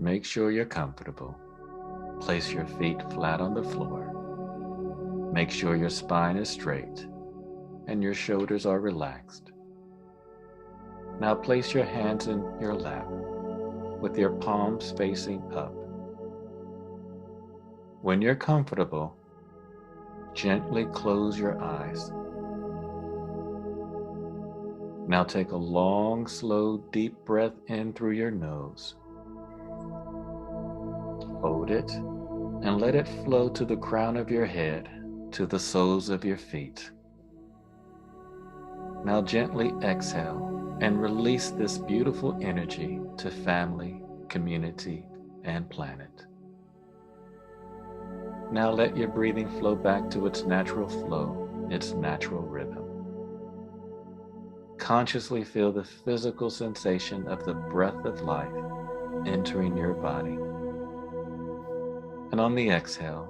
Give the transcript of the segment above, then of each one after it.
Make sure you're comfortable. Place your feet flat on the floor. Make sure your spine is straight and your shoulders are relaxed. Now place your hands in your lap with your palms facing up. When you're comfortable, gently close your eyes. Now take a long, slow, deep breath in through your nose. Hold it and let it flow to the crown of your head, to the soles of your feet. Now gently exhale and release this beautiful energy to family, community, and planet. Now let your breathing flow back to its natural flow, its natural rhythm. Consciously feel the physical sensation of the breath of life entering your body. And on the exhale,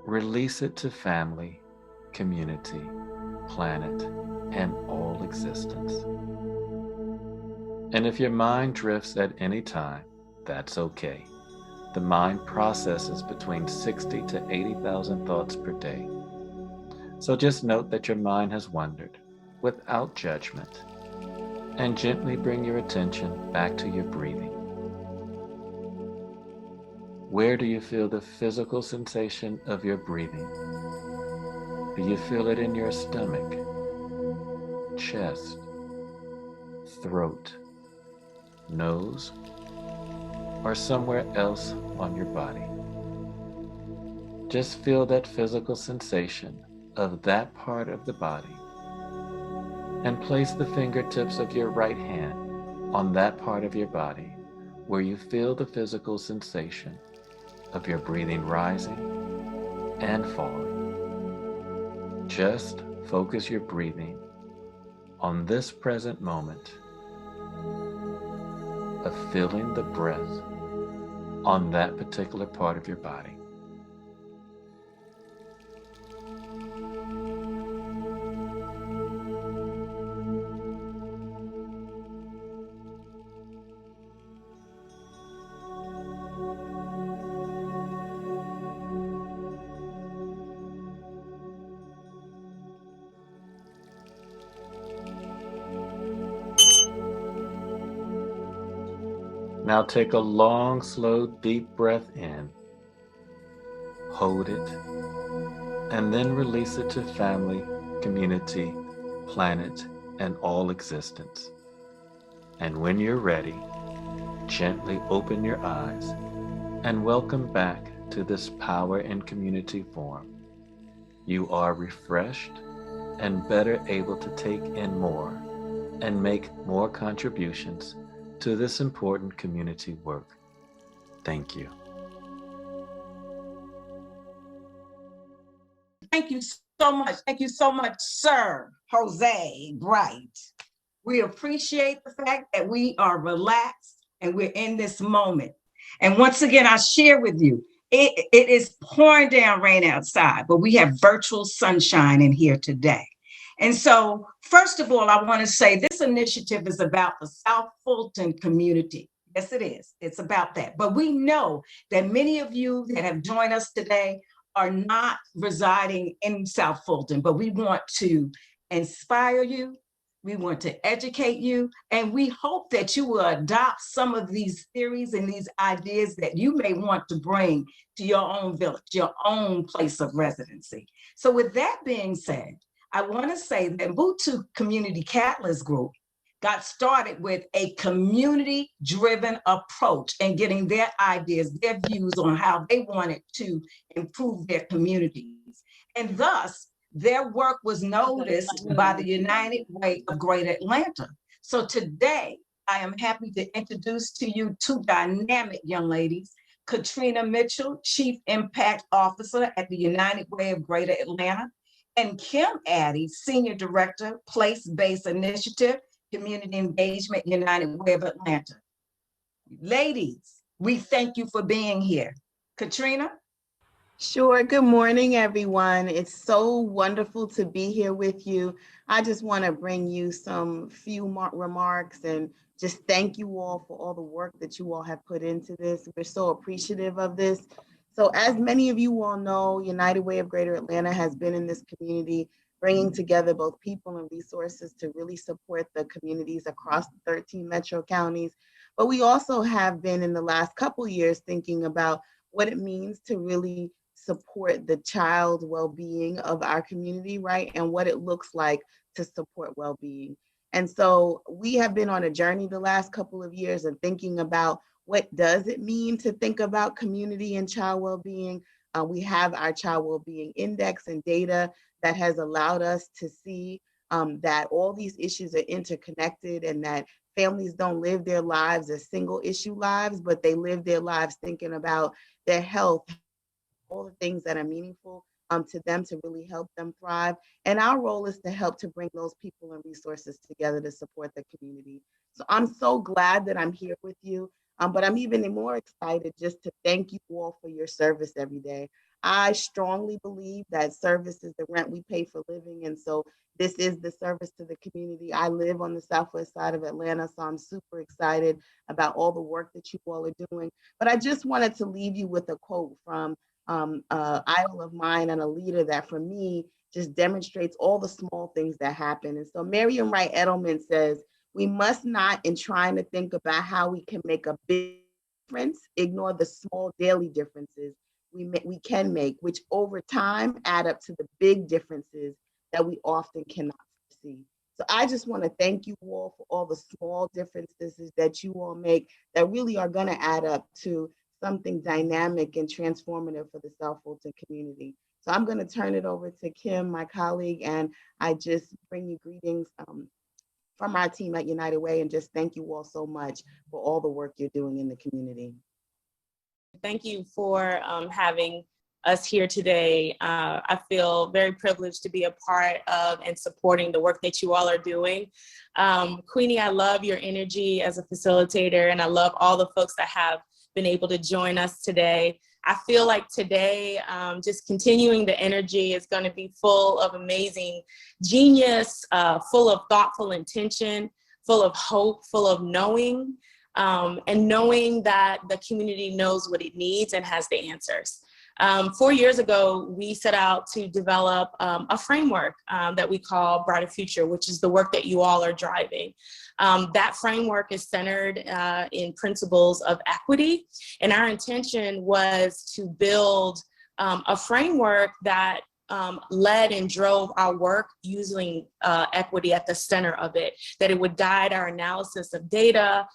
release it to family, community, planet, and all existence. And if your mind drifts at any time, that's okay. The mind processes between 60 to 80,000 thoughts per day. So just note that your mind has wandered without judgment, and gently bring your attention back to your breathing. Where do you feel the physical sensation of your breathing? Do you feel it in your stomach, chest, throat, nose, or somewhere else on your body? Just feel that physical sensation of that part of the body, and place the fingertips of your right hand on that part of your body where you feel the physical sensation of your breathing rising and falling. Just focus your breathing on this present moment of feeling the breath on that particular part of your body. Now take a long, slow, deep breath in. Hold it, and then release it to family, community, planet, and all existence. And when you're ready, gently open your eyes and welcome back to this power and community form. You are refreshed and better able to take in more and make more contributions to this important community work. Thank you. Thank you so much. Thank you so much, Sir Jose Bright. We appreciate the fact that we are relaxed and we're in this moment. And once again, I share with you, it is pouring down rain outside, but we have virtual sunshine in here today. And so, first of all, I want to say this initiative is about the South Fulton community. Yes, it is. It's about that. But we know that many of you that have joined us today are not residing in South Fulton, but we want to inspire you. We want to educate you, and we hope that you will adopt some of these theories and these ideas that you may want to bring to your own village, your own place of residency. So with that being said, I want to say that Ubuntu Community Catalyst Group got started with a community-driven approach and getting their ideas, their views on how they wanted to improve their communities. And thus, their work was noticed by the United Way of Greater Atlanta. So today, I am happy to introduce to you two dynamic young ladies, Katrina Mitchell, Chief Impact Officer at the United Way of Greater Atlanta, and Kim Addy, Senior Director, Place-Based Initiative, Community Engagement, United Way of Atlanta. Ladies, we thank you for being here. Katrina? Sure. Good morning, everyone. It's so wonderful to be here with you. I just want to bring you some few remarks and just thank you all for all the work that you all have put into this. We're so appreciative of this. So as many of you all know, United Way of Greater Atlanta has been in this community, bringing together both people and resources to really support the communities across the 13 metro counties. But we also have been in the last couple of years thinking about what it means to really support the child well-being of our community, right? And what it looks like to support well-being. And so we have been on a journey the last couple of years of thinking about what does it mean to think about community and child well-being. We have our child well-being index and data that has allowed us to see that all these issues are interconnected and that families don't live their lives as single issue lives, but they live their lives thinking about their health, all the things that are meaningful to them to really help them thrive. And our role is to help to bring those people and resources together to support the community. So I'm so glad that I'm here with you, but I'm even more excited just to thank you all for your service every day. I strongly believe that service is the rent we pay for living. And so this is the service to the community. I live on the southwest side of Atlanta, so I'm super excited about all the work that you all are doing. But I just wanted to leave you with a quote from idol of mine and a leader that for me just demonstrates all the small things that happen. And so Marian Wright Edelman says, we must not, in trying to think about how we can make a big difference, ignore the small daily differences we can make, which over time add up to the big differences that we often cannot see. So I just want to thank you all for all the small differences that you all make that really are going to add up to something dynamic and transformative for the South Fulton community. So I'm going to turn it over to Kim, my colleague, and I just bring you greetings from our team at United Way and just thank you all so much for all the work you're doing in the community. Thank you for having us here today. I feel very privileged to be a part of and supporting the work that you all are doing. Queenie, I love your energy as a facilitator, and I love all the folks that have been able to join us today. I feel like today, just continuing the energy is going to be full of amazing genius, full of thoughtful intention, full of hope, full of knowing, and knowing that the community knows what it needs and has the answers. 4 years ago, we set out to develop a framework that we call Brighter Future, which is the work that you all are driving. That framework is centered in principles of equity, and our intention was to build a framework that led and drove our work using equity at the center of it, that it would guide our analysis of data,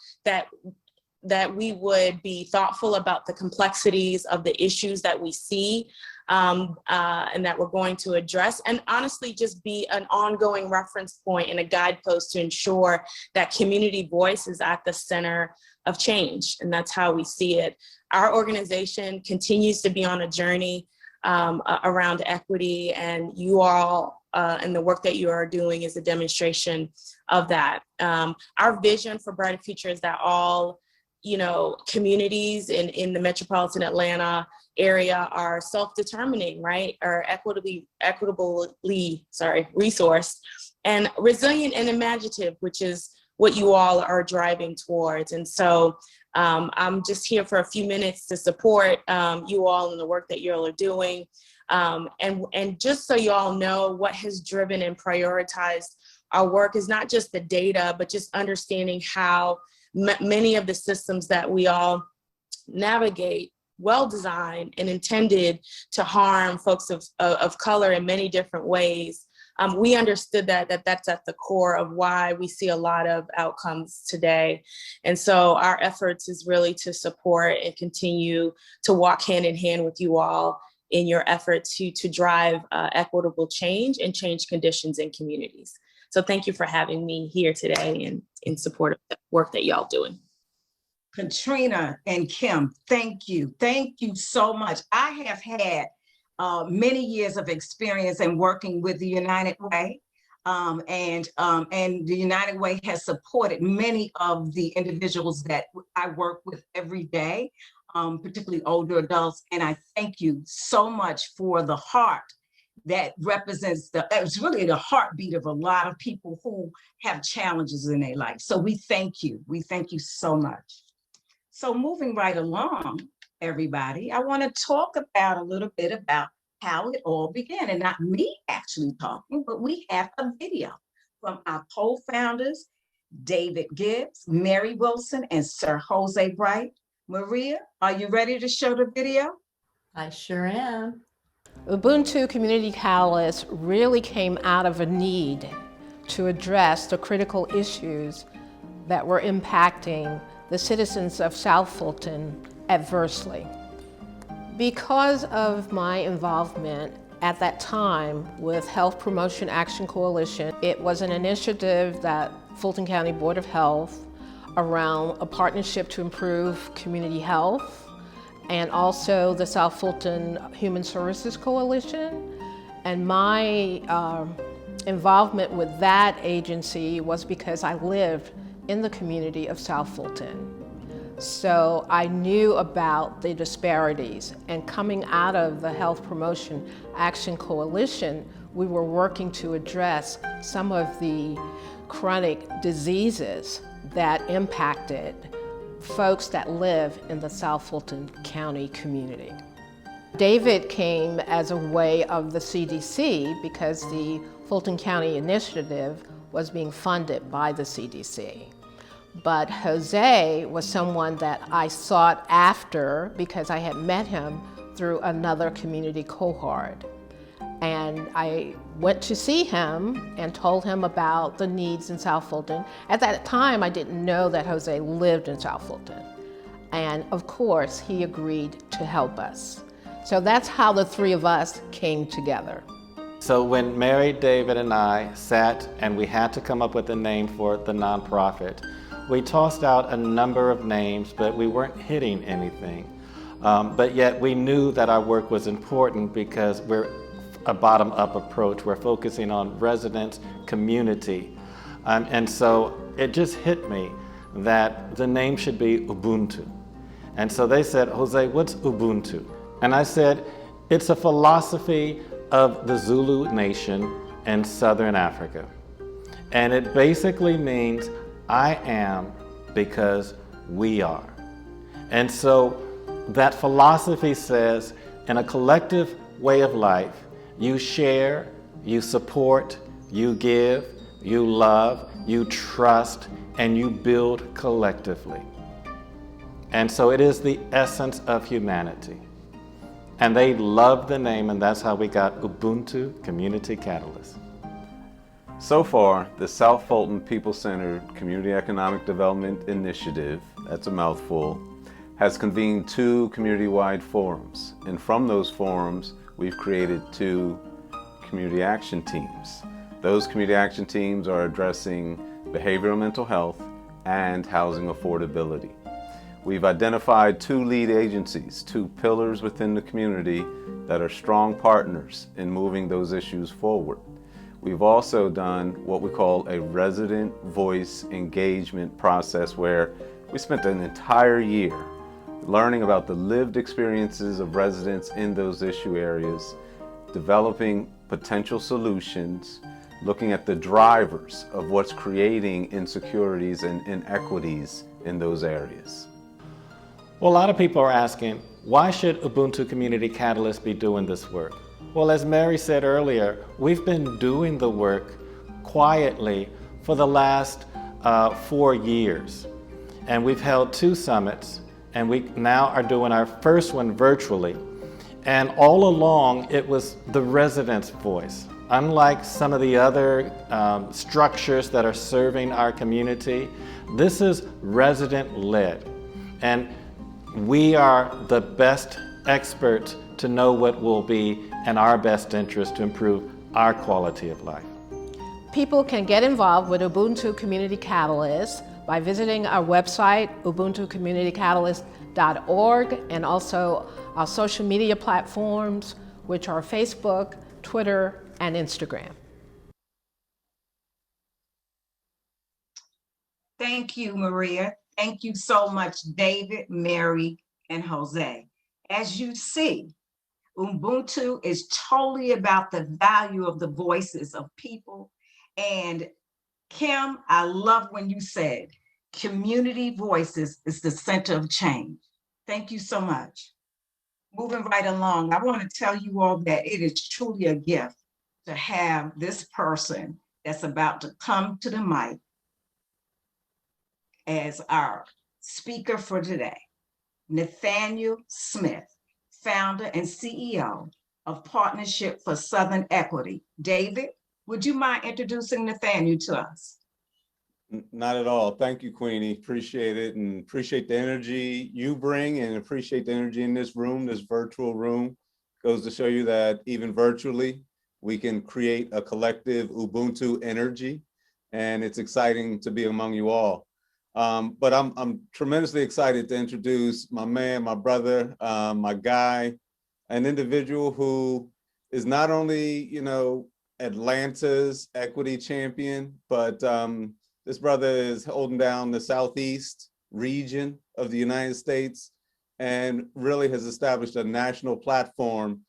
that we would be thoughtful about the complexities of the issues that we see and that we're going to address, and honestly just be an ongoing reference point and a guidepost to ensure that community voice is at the center of change. And that's how we see it. Our organization continues to be on a journey around equity, and you all and the work that you are doing is a demonstration of that. Our vision for Brighter Future is that all communities in the metropolitan Atlanta area are self-determining, right? Are equitably resourced and resilient and imaginative, which is what you all are driving towards. And so I'm just here for a few minutes to support you all in the work that you all are doing. And just so you all know, what has driven and prioritized our work is not just the data, but just understanding how many of the systems that we all navigate, well-designed and intended to harm folks of color in many different ways. We understood that's at the core of why we see a lot of outcomes today. And so our efforts is really to support and continue to walk hand in hand with you all in your efforts to drive equitable change and change conditions in communities. So thank you for having me here today and in support of the work that y'all doing. Katrina and Kim, thank you. Thank you so much. I have had many years of experience in working with the United Way. And the United Way has supported many of the individuals that I work with every day, particularly older adults. And I thank you so much for the heart that represents it's really the heartbeat of a lot of people who have challenges in their life. So we thank you. We thank you so much. So moving right along, everybody, I want to talk about a little bit about how it all began, and not me actually talking, but we have a video from our co-founders, David Gibbs, Mary Wilson, and Sir Jose Bright. Maria, are you ready to show the video? I sure am. Ubuntu Community Catalyst really came out of a need to address the critical issues that were impacting the citizens of South Fulton adversely. Because of my involvement at that time with Health Promotion Action Coalition, it was an initiative that Fulton County Board of Health around a partnership to improve community health, and also the South Fulton Human Services Coalition. And my involvement with that agency was because I lived in the community of South Fulton. So I knew about the disparities, and coming out of the Health Promotion Action Coalition, we were working to address some of the chronic diseases that impacted folks that live in the South Fulton County community. David came as a way of the CDC because the Fulton County Initiative was being funded by the CDC. But Jose was someone that I sought after because I had met him through another community cohort. And I went to see him and told him about the needs in South Fulton. At that time, I didn't know that Jose lived in South Fulton. And of course, he agreed to help us. So that's how the three of us came together. So when Mary, David, and I sat and we had to come up with a name for the nonprofit, we tossed out a number of names, but we weren't hitting anything. But yet we knew that our work was important because we're a bottom-up approach. We're focusing on residents, community. And so it just hit me that the name should be Ubuntu. And so they said, Jose, what's Ubuntu? And I said, it's a philosophy of the Zulu nation in Southern Africa. And it basically means I am because we are. And so that philosophy says, in a collective way of life, you share, you support, you give, you love, you trust, and you build collectively. And so it is the essence of humanity. And they loved the name, and that's how we got Ubuntu Community Catalyst. So far, the South Fulton People-Centered Community Economic Development Initiative, that's a mouthful, has convened 2 community-wide forums. And from those forums, we've created 2 community action teams. Those community action teams are addressing behavioral mental health and housing affordability. We've identified 2 lead agencies, 2 pillars within the community that are strong partners in moving those issues forward. We've also done what we call a resident voice engagement process, where we spent an entire year learning about the lived experiences of residents in those issue areas, developing potential solutions, looking at the drivers of what's creating insecurities and inequities in those areas. Well, a lot of people are asking, why should Ubuntu Community Catalyst be doing this work? Well, as Mary said earlier, we've been doing the work quietly for the last 4 years. And we've held 2 summits, and we now are doing our first one virtually. And all along, it was the residents' voice. Unlike some of the other structures that are serving our community, this is resident-led. And we are the best experts to know what will be in our best interest to improve our quality of life. People can get involved with Ubuntu Community Catalyst by visiting our website, ubuntucommunitycatalyst.org, and also our social media platforms, which are Facebook, Twitter, and Instagram. Thank you, Maria. Thank you so much, David, Mary, and Jose. As you see, Ubuntu is totally about the value of the voices of people. And Kim, I love when you said community voices is the center of change. Thank you so much. Moving right along, I want to tell you all that it is truly a gift to have this person that's about to come to the mic as our speaker for today, Nathaniel Smith, founder and CEO of Partnership for Southern Equity. David, would you mind introducing Nathaniel to us? Not at all. Thank you, Queenie. Appreciate it, and appreciate the energy you bring, and appreciate the energy in this room, this virtual room. Goes to show you that even virtually, we can create a collective Ubuntu energy, and it's exciting to be among you all. But I'm tremendously excited to introduce my man, my brother, my guy, an individual who is not only, you know, Atlanta's equity champion, but this brother is holding down the Southeast region of the United States and really has established a national platform.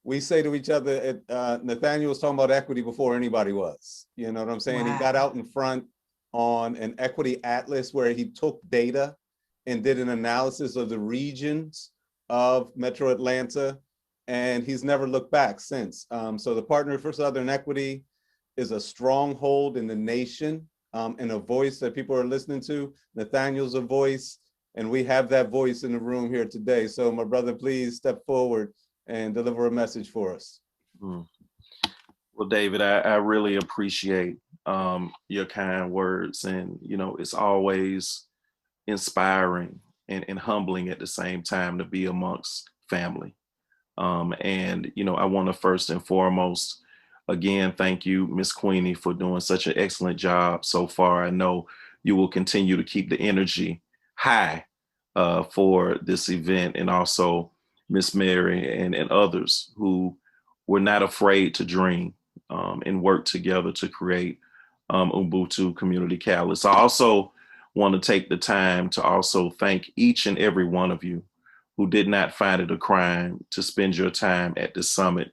We say to each other, Nathaniel was talking about equity before anybody was. You know what I'm saying? Wow. He got out in front on an equity atlas where he took data and did an analysis of the regions of Metro Atlanta, and he's never looked back since. So the Partner for Southern Equity is a stronghold in the nation, and a voice that people are listening to. Nathaniel's a voice, and we have that voice in the room here today. So my brother, please step forward and deliver a message for us. Well, David, I really appreciate your kind words, and you know, it's always inspiring and humbling at the same time to be amongst family. And you know, I want to first and foremost, again, thank you, Miss Queenie, for doing such an excellent job so far. I know you will continue to keep the energy high for this event, and also Miss Mary and others who were not afraid to dream and work together to create Ubuntu Community Catalyst. I also want to take the time to also thank each and every one of you who did not find it a crime to spend your time at this summit,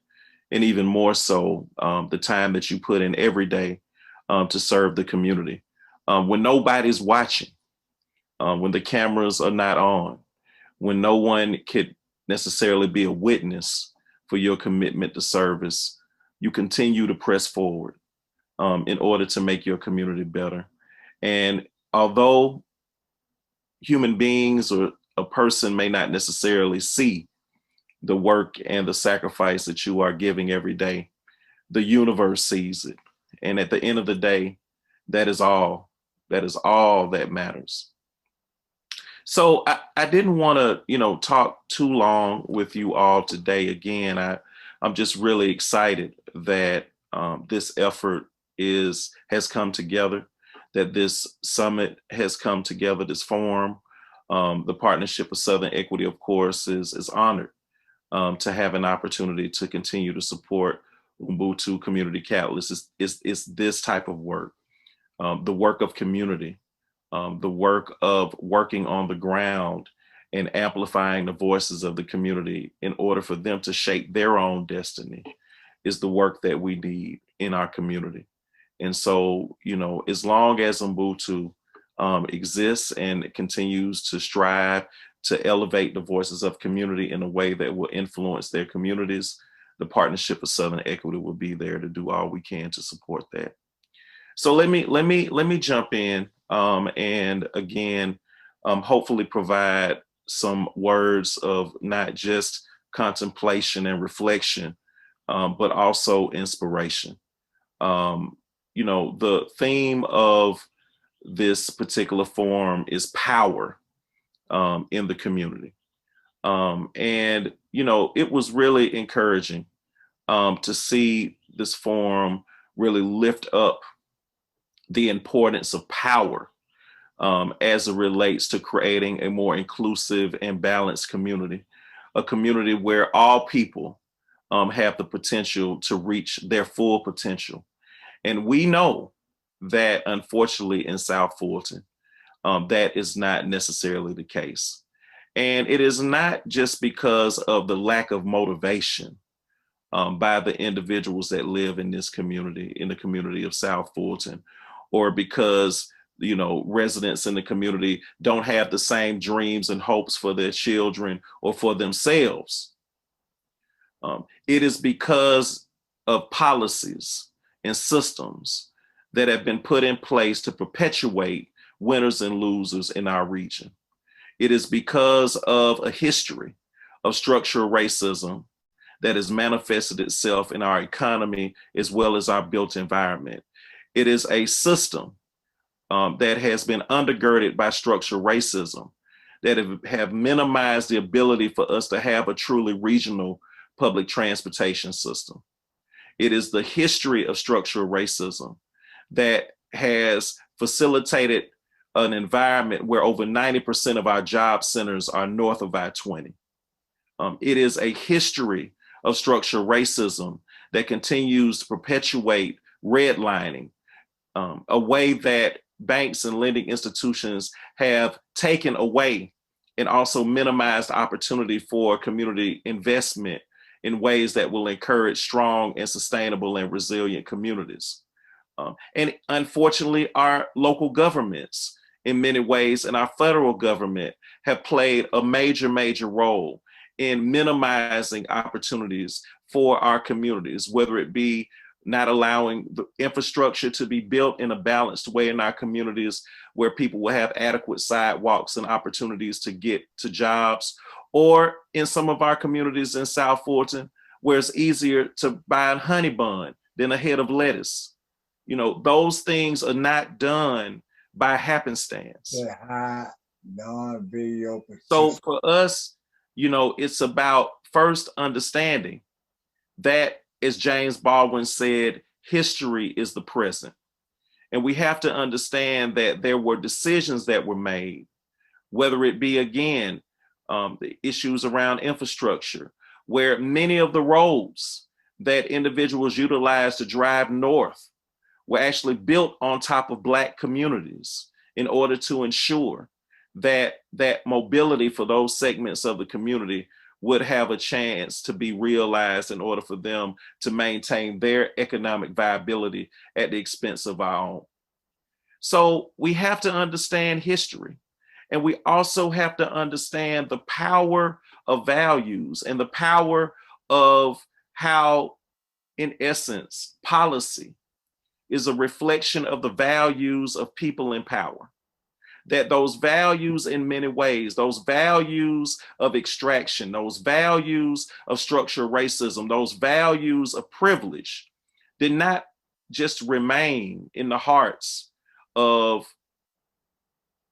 and even more so, the time that you put in every day to serve the community. When nobody's watching, when the cameras are not on, when no one could necessarily be a witness for your commitment to service, you continue to press forward in order to make your community better. And although human beings or a person may not necessarily see the work and the sacrifice that you are giving every day, the universe sees it. And at the end of the day, that is all that matters. So I didn't want to, you know, talk too long with you all today. Again, I'm just really excited that this effort has come together, that this summit has come together, this forum. The Partnership of Southern Equity, of course, is honored to have an opportunity to continue to support Ubuntu Community Catalyst. Is this type of work, the work of community, the work of working on the ground and amplifying the voices of the community in order for them to shape their own destiny, is the work that we need in our community. And so, you know, as long as Ubuntu exists and it continues to strive to elevate the voices of community in a way that will influence their communities, the Partnership of Southern Equity will be there to do all we can to support that. So let me jump in and again, hopefully provide some words of not just contemplation and reflection, but also inspiration. You know, the theme of this particular forum is power in the community. And, you know, it was really encouraging to see this forum really lift up the importance of power as it relates to creating a more inclusive and balanced community, a community where all people have the potential to reach their full potential. And we know that unfortunately in South Fulton, that is not necessarily the case. And it is not just because of the lack of motivation by the individuals that live in this community, in the community of South Fulton, or because residents in the community don't have the same dreams and hopes for their children or for themselves. It is because of policies and systems that have been put in place to perpetuate winners and losers in our region. It is because of a history of structural racism that has manifested itself in our economy as well as our built environment. It is a system that has been undergirded by structural racism that have minimized the ability for us to have a truly regional public transportation system. It is the history of structural racism that has facilitated an environment where over 90% of our job centers are north of I-20. It is a history of structural racism that continues to perpetuate redlining, a way that banks and lending institutions have taken away and also minimized opportunity for community investment in ways that will encourage strong and sustainable and resilient communities. And unfortunately, our local governments in many ways and our federal government have played a major, major role in minimizing opportunities for our communities, whether it be not allowing the infrastructure to be built in a balanced way in our communities where people will have adequate sidewalks and opportunities to get to jobs, or in some of our communities in South Fulton, where it's easier to buy a honey bun than a head of lettuce. Those things are not done by happenstance. So for us, it's about first understanding that, as James Baldwin said, history is the present. And we have to understand that there were decisions that were made, whether it be, again, the issues around infrastructure, where many of the roads that individuals utilized to drive north were actually built on top of Black communities in order to ensure that mobility for those segments of the community would have a chance to be realized in order for them to maintain their economic viability at the expense of our own. So we have to understand history, and we also have to understand the power of values and the power of how, in essence, policy is a reflection of the values of people in power. That those values in many ways, those values of extraction, those values of structural racism, those values of privilege did not just remain in the hearts of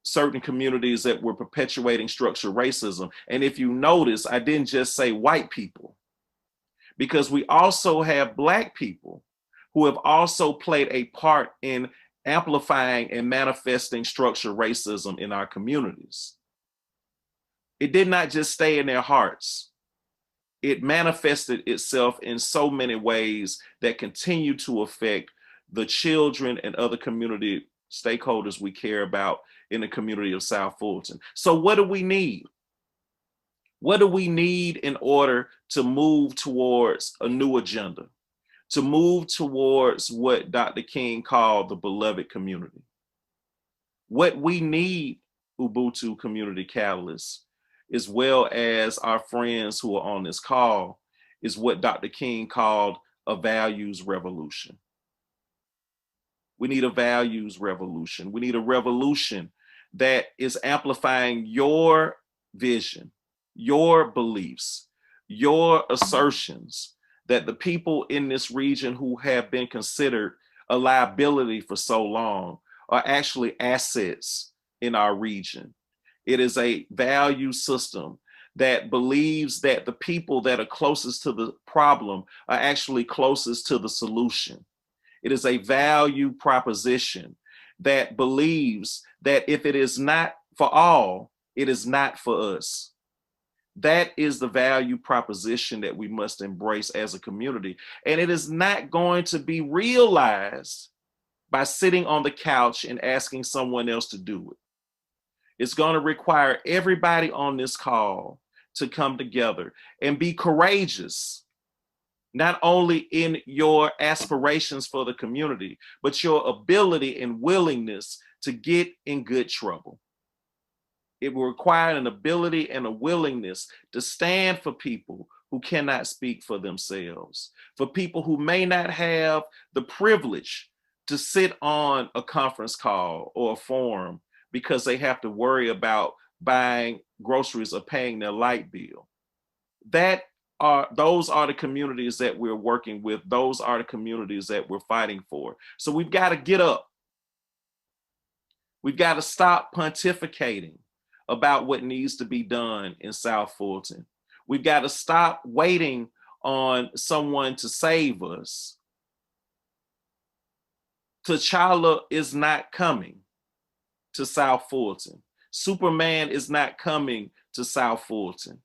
certain communities that were perpetuating structural racism. And if you notice, I didn't just say white people, because we also have Black people who have also played a part in amplifying and manifesting structural racism in our communities. It did not just stay in their hearts. It manifested itself in so many ways that continue to affect the children and other community stakeholders we care about in the community of South Fulton. So what do we need? What do we need in order to move towards a new agenda? To move towards what Dr. King called the beloved community. What we need, Ubuntu community catalysts, as well as our friends who are on this call, is what Dr. King called a values revolution. We need a values revolution. We need a revolution that is amplifying your vision, your beliefs, your assertions, that the people in this region who have been considered a liability for so long are actually assets in our region. It is a value system that believes that the people that are closest to the problem are actually closest to the solution. It is a value proposition that believes that if it is not for all, it is not for us. That is the value proposition that we must embrace as a community. And it is not going to be realized by sitting on the couch and asking someone else to do it. It's going to require everybody on this call to come together and be courageous, not only in your aspirations for the community, but your ability and willingness to get in good trouble. It will require an ability and a willingness to stand for people who cannot speak for themselves, for people who may not have the privilege to sit on a conference call or a forum because they have to worry about buying groceries or paying their light bill. Those are the communities that we're working with. Those are the communities that we're fighting for. So we've got to get up. We've got to stop pontificating about what needs to be done in South Fulton. We've got to stop waiting on someone to save us. T'Challa is not coming to South Fulton. Superman is not coming to South Fulton.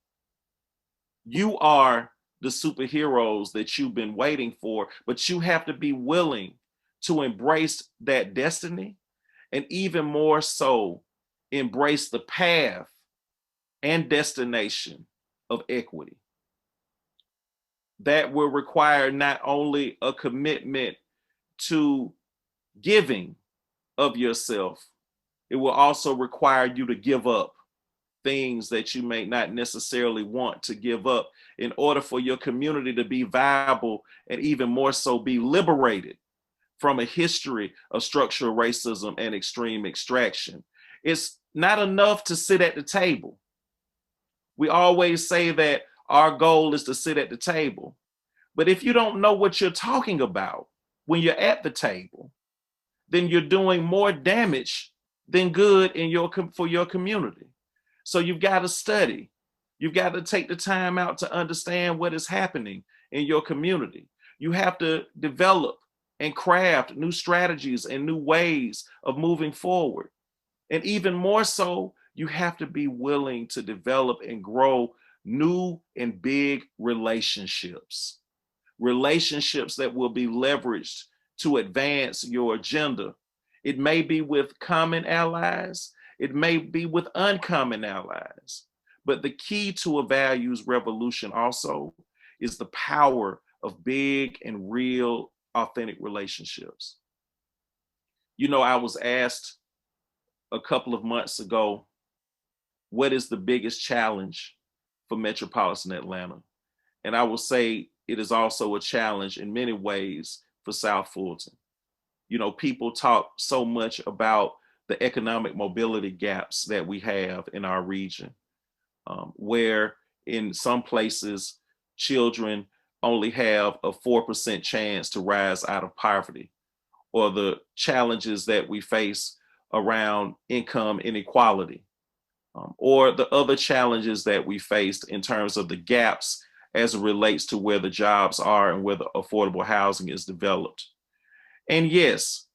You are the superheroes that you've been waiting for, but you have to be willing to embrace that destiny, and even more so, embrace the path and destination of equity. That will require not only a commitment to giving of yourself, it will also require you to give up things that you may not necessarily want to give up in order for your community to be viable and even more so be liberated from a history of structural racism and extreme extraction. It's not enough to sit at the table. We always say that our goal is to sit at the table. But if you don't know what you're talking about when you're at the table, then you're doing more damage than good for your community. So you've got to study. You've got to take the time out to understand what is happening in your community. You have to develop and craft new strategies and new ways of moving forward. And even more so, you have to be willing to develop and grow new and big relationships. Relationships that will be leveraged to advance your agenda. It may be with common allies. It may be with uncommon allies. But the key to a values revolution also is the power of big and real authentic relationships. You know, I was asked a couple of months ago, what is the biggest challenge for metropolitan Atlanta? And I will say it is also a challenge in many ways for South Fulton. You know, people talk so much about the economic mobility gaps that we have in our region, where in some places, children only have a 4% chance to rise out of poverty, or the challenges that we face around income inequality, or the other challenges that we faced in terms of the gaps as it relates to where the jobs are and where the affordable housing is developed. And yes,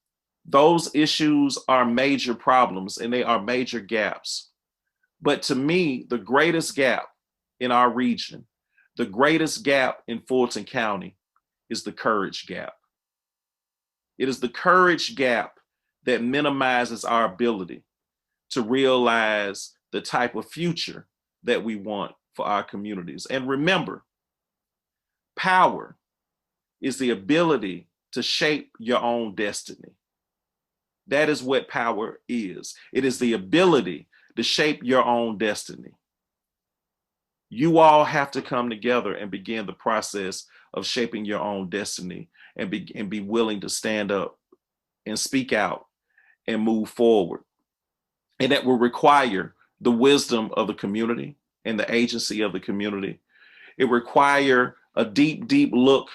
those issues are major problems and they are major gaps. But to me, the greatest gap in our region, the greatest gap in Fulton County is the courage gap. It is the courage gap that minimizes our ability to realize the type of future that we want for our communities. And remember, power is the ability to shape your own destiny. That is what power is. It is the ability to shape your own destiny. You all have to come together and begin the process of shaping your own destiny and be willing to stand up and speak out and move forward. And that will require the wisdom of the community and the agency of the community. It requires a deep, deep look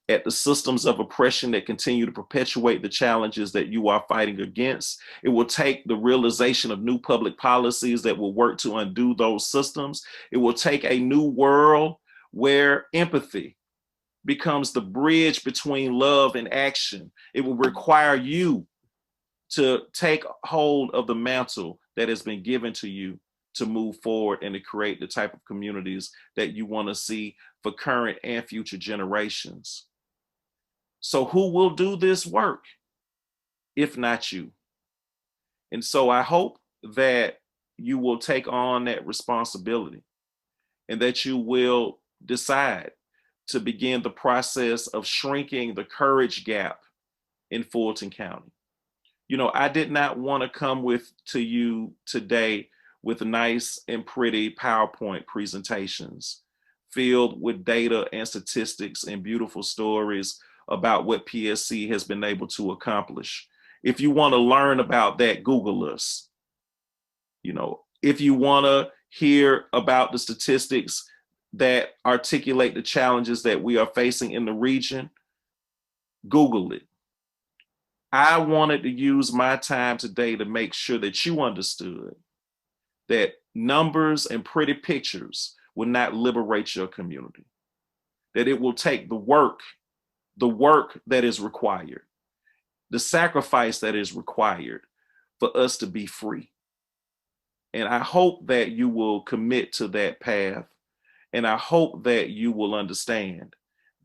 at the systems of oppression that continue to perpetuate the challenges that you are fighting against. It will take the realization of new public policies that will work to undo those systems. It will take a new world where empathy becomes the bridge between love and action. It will require you to take hold of the mantle that has been given to you to move forward and to create the type of communities that you want to see for current and future generations. So who will do this work if not you? And so I hope that you will take on that responsibility and that you will decide to begin the process of shrinking the courage gap in Fulton County. You know, I did not want to come to you today with nice and pretty PowerPoint presentations filled with data and statistics and beautiful stories about what PSC has been able to accomplish. If you want to learn about that, Google us. You know, if you want to hear about the statistics that articulate the challenges that we are facing in the region, Google it. I wanted to use my time today to make sure that you understood that numbers and pretty pictures will not liberate your community, that it will take the work that is required, the sacrifice that is required for us to be free. And I hope that you will commit to that path. And I hope that you will understand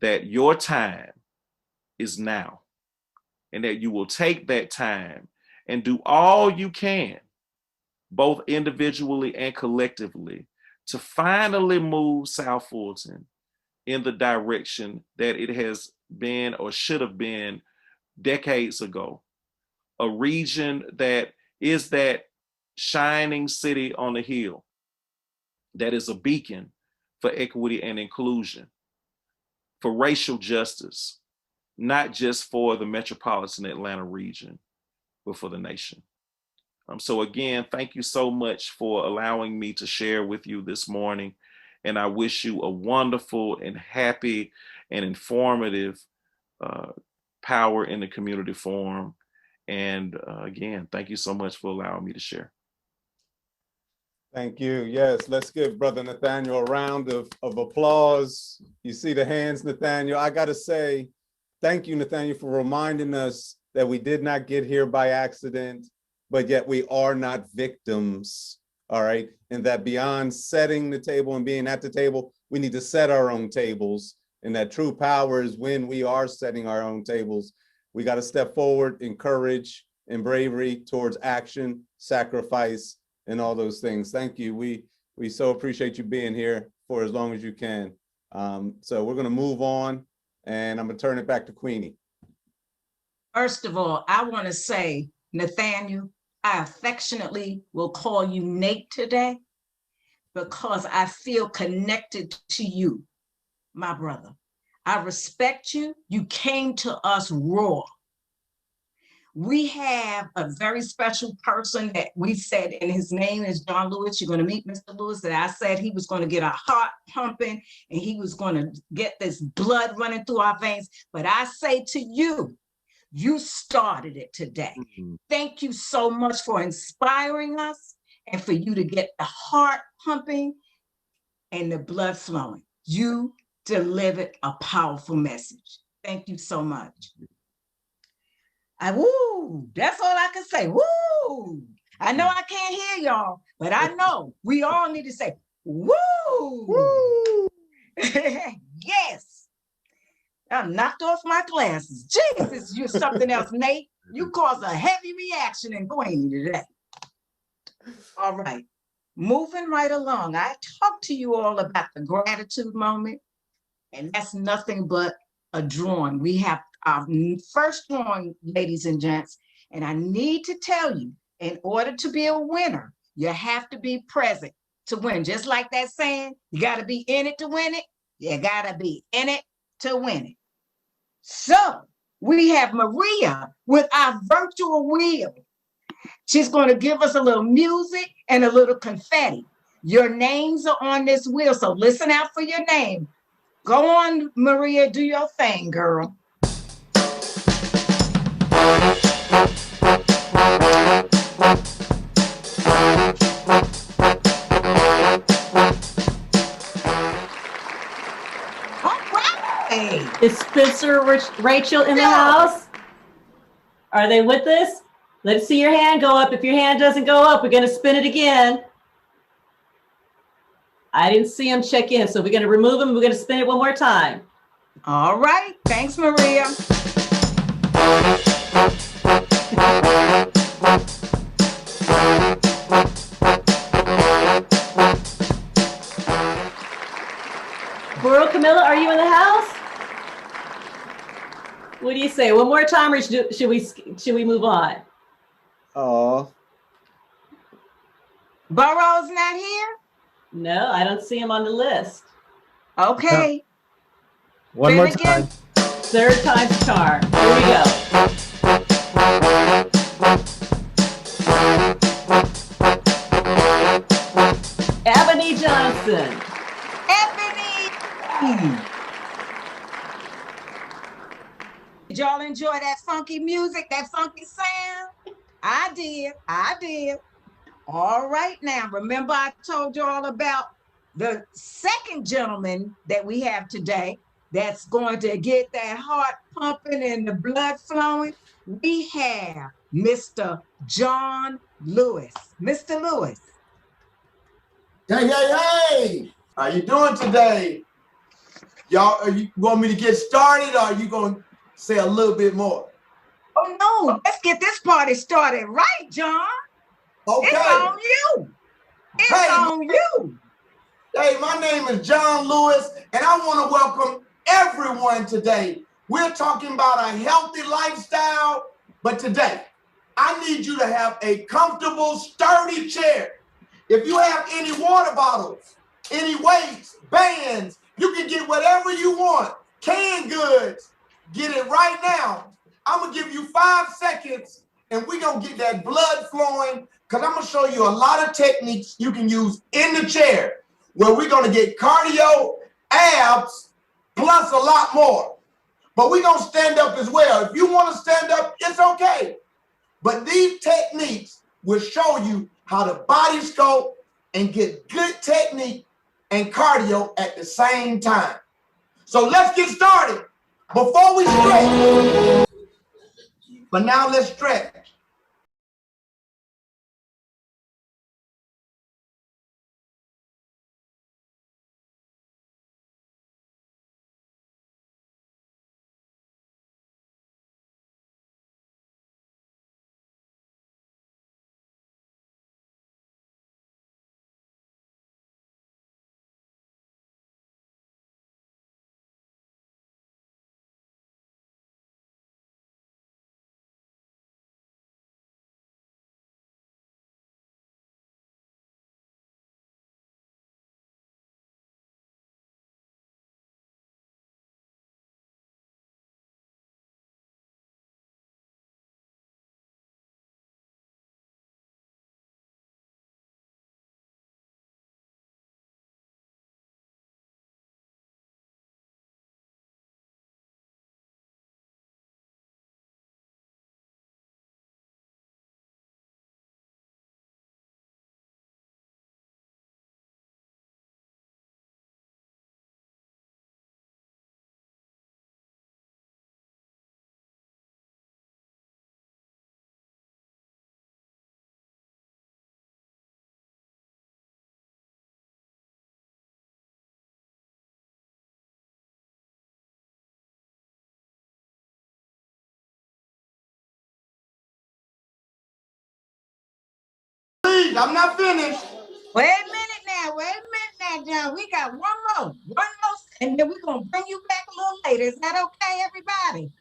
that your time is now, and that you will take that time and do all you can, both individually and collectively, to finally move South Fulton in the direction that it has been or should have been decades ago. A region that is that shining city on the hill, that is a beacon for equity and inclusion, for racial justice, not just for the metropolitan Atlanta region, but for the nation. So again, thank you so much for allowing me to share with you this morning. And I wish you a wonderful and happy and informative Power in the Community Forum. And again, thank you so much for allowing me to share. Thank you. Yes, let's give Brother Nathaniel a round of applause. You see the hands, Nathaniel. I got to say, thank you, Nathaniel, for reminding us that we did not get here by accident, but yet we are not victims, all right? And that beyond setting the table and being at the table, we need to set our own tables. And that true power is when we are setting our own tables. We got to step forward in courage and bravery towards action, sacrifice, and all those things. Thank you. We so appreciate you being here for as long as you can. So we're going to move on, and I'm going to turn it back to Queenie. First of all, I want to say, Nathaniel, I affectionately will call you Nate today because I feel connected to you, my brother. I respect you. You came to us raw. We have a very special person that we said, and his name is John Lewis. You're going to meet Mr. Lewis. That I said he was going to get our heart pumping and he was going to get this blood running through our veins. But I say to you, you started it today. Mm-hmm. Thank you so much for inspiring us and for you to get the heart pumping and the blood flowing. You delivered a powerful message. Thank you so much. Woo, that's all I can say. Woo! I know I can't hear y'all, but I know we all need to say, woo! Woo! Yes. I knocked off my glasses. Jesus, you're something else, Nate. You caused a heavy reaction in Queenie today. All right, moving right along. I talked to you all about the gratitude moment, and that's nothing but a drawing. We have our first drawing, ladies and gents, and I need to tell you, in order to be a winner, you have to be present to win. Just like that saying, you got to be in it to win it. You got to be in it to win it. So we have Maria with our virtual wheel. She's going to give us a little music and a little confetti. Your names are on this wheel, so listen out for your name. Go on, Maria, do your thing, girl. All right. Is Spencer Rachel in the house? Are they with us? Let's see your hand go up. If your hand doesn't go up, we're going to spin it again. I didn't see him check in, so we're going to remove him. We're going to spin it one more time. All right. Thanks, Maria. Burl, Camilla, are you in the house? What do you say? One more time, or should we move on? Oh. Burrow's not here? No, I don't see him on the list. Okay. One more time. Third time's a charm. Here we go. Ebony Johnson. Ebony! Did y'all enjoy that funky music, that funky sound? I did. All right now, remember I told you all about the second gentleman that we have today that's going to get that heart pumping and the blood flowing? We have Mr. John Lewis. Mr. Lewis. Hey. How you doing today? Y'all, you want me to get started or are you going to say a little bit more? Oh no, let's get this party started right, John. Okay. It's on you. It's on you. Hey, my name is John Lewis, and I want to welcome everyone today. We're talking about a healthy lifestyle, but today, I need you to have a comfortable, sturdy chair. If you have any water bottles, any weights, bands, you can get whatever you want. Canned goods, get it right now. I'm going to give you 5 seconds, and we're going to get that blood flowing, because I'm going to show you a lot of techniques you can use in the chair, where we're going to get cardio, abs, plus a lot more. But we're going to stand up as well. If you want to stand up, it's okay. But these techniques will show you how to body sculpt and get good technique and cardio at the same time. So let's get started. Before we stretch, but now let's stretch. Please, I'm not finished. Wait a minute now, John. We got one more, and then we're going to bring you back a little later. Is that okay, everybody?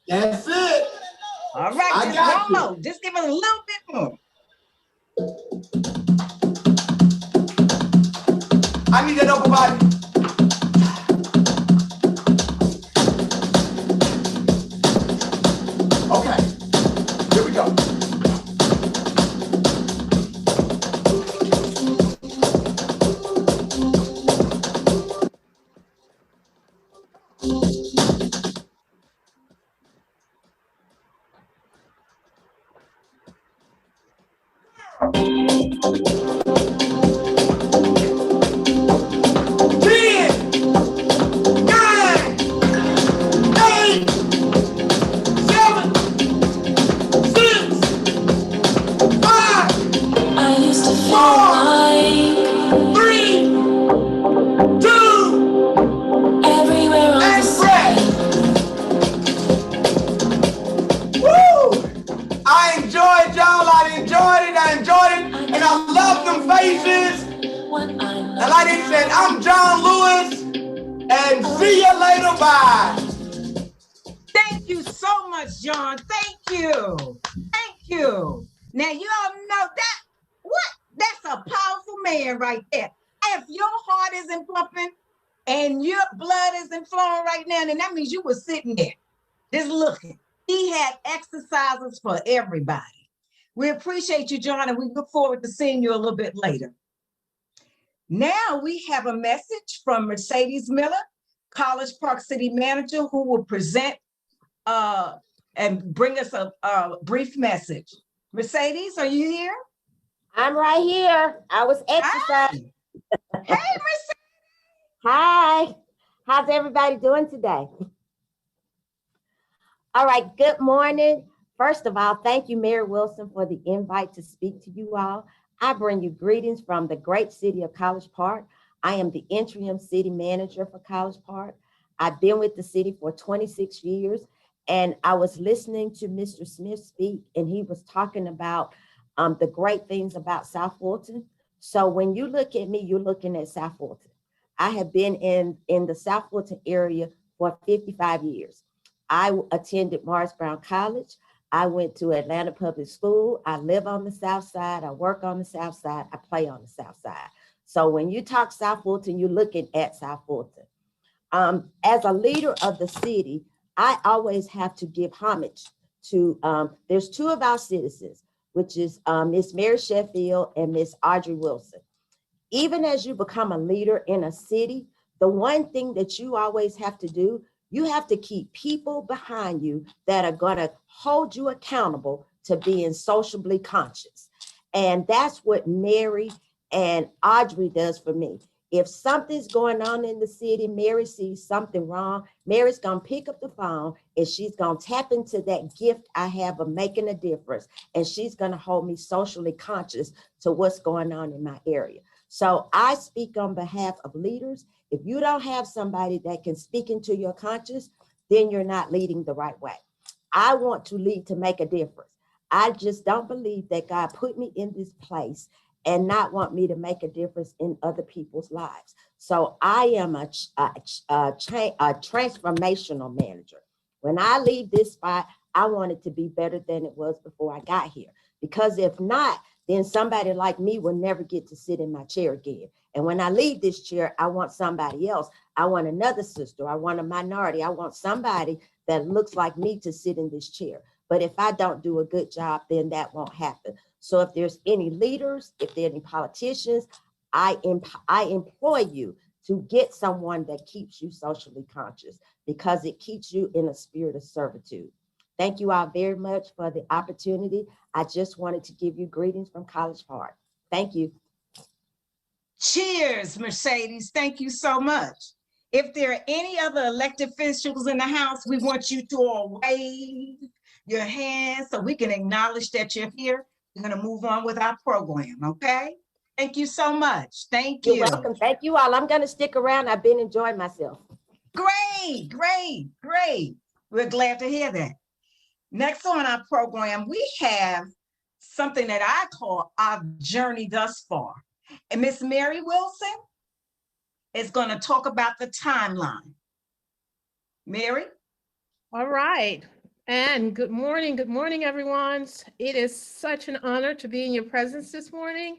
That's it. All right, I just got one you. more. Just give it a little bit more. I need that upper body. Okay, here we go. 4, 3, 2, Everywhere on and the breath. Woo! I enjoyed y'all. I enjoyed it. And I love them faces. And like they said, I'm John Lewis. And see you later. Bye. Thank you so much, John. Thank you. Thank you. Now, you all know that, what? That's a powerful man right there. If your heart isn't pumping and your blood isn't flowing right now, then that means you were sitting there just looking. He had exercises for everybody. We appreciate you, John, and we look forward to seeing you a little bit later. Now we have a message from Mercedes Miller, College Park City Manager, who will present and bring us a brief message. Mercedes, are you here? I'm right here. I was exercising. Hey, Mercedes. Hi. How's everybody doing today? All right, good morning. First of all, thank you, Mary Wilson, for the invite to speak to you all. I bring you greetings from the great city of College Park. I am the interim city manager for College Park. I've been with the city for 26 years, and I was listening to Mr. Smith speak, and he was talking about the great things about South Fulton. So when you look at me, you're looking at South Fulton. I have been in the South Fulton area for 55 years. I attended Morris Brown College. I went to Atlanta Public School. I live on the South Side. I work on the South Side. I play on the South Side. So when you talk South Fulton, you're looking at South Fulton. As a leader of the city, I always have to give homage to, there's two of our citizens, which is Miss Mary Sheffield and Miss Audrey Wilson. Even as you become a leader in a city, the one thing that you always have to do, you have to keep people behind you that are gonna hold you accountable to being socially conscious. And that's what Mary and Audrey does for me. If something's going on in the city, Mary sees something wrong, Mary's gonna pick up the phone and she's gonna tap into that gift I have of making a difference. And she's gonna hold me socially conscious to what's going on in my area. So I speak on behalf of leaders. If you don't have somebody that can speak into your conscience, then you're not leading the right way. I want to lead to make a difference. I just don't believe that God put me in this place and not want me to make a difference in other people's lives. So I am a transformational manager. When I leave this spot, I want it to be better than it was before I got here. Because if not, then somebody like me will never get to sit in my chair again. And when I leave this chair, I want somebody else. I want another sister. I want a minority. I want somebody that looks like me to sit in this chair. But if I don't do a good job, then that won't happen. So if there's any leaders, if there are any politicians, I employ you to get someone that keeps you socially conscious, because it keeps you in a spirit of servitude. Thank you all very much for the opportunity. I just wanted to give you greetings from College Park. Thank you. Cheers, Mercedes. Thank you so much. If there are any other elected officials in the house, we want you to all wave your hands so we can acknowledge that you're here. We're going to move on with our program, okay? Thank you so much. Thank you. You're welcome. Thank you all. I'm going to stick around. I've been enjoying myself. Great, great, great. We're glad to hear that. Next on our program, we have something that I call our journey thus far. And Miss Mary Wilson is going to talk about the timeline. Mary? All right. And good morning, everyone. It is such an honor to be in your presence this morning.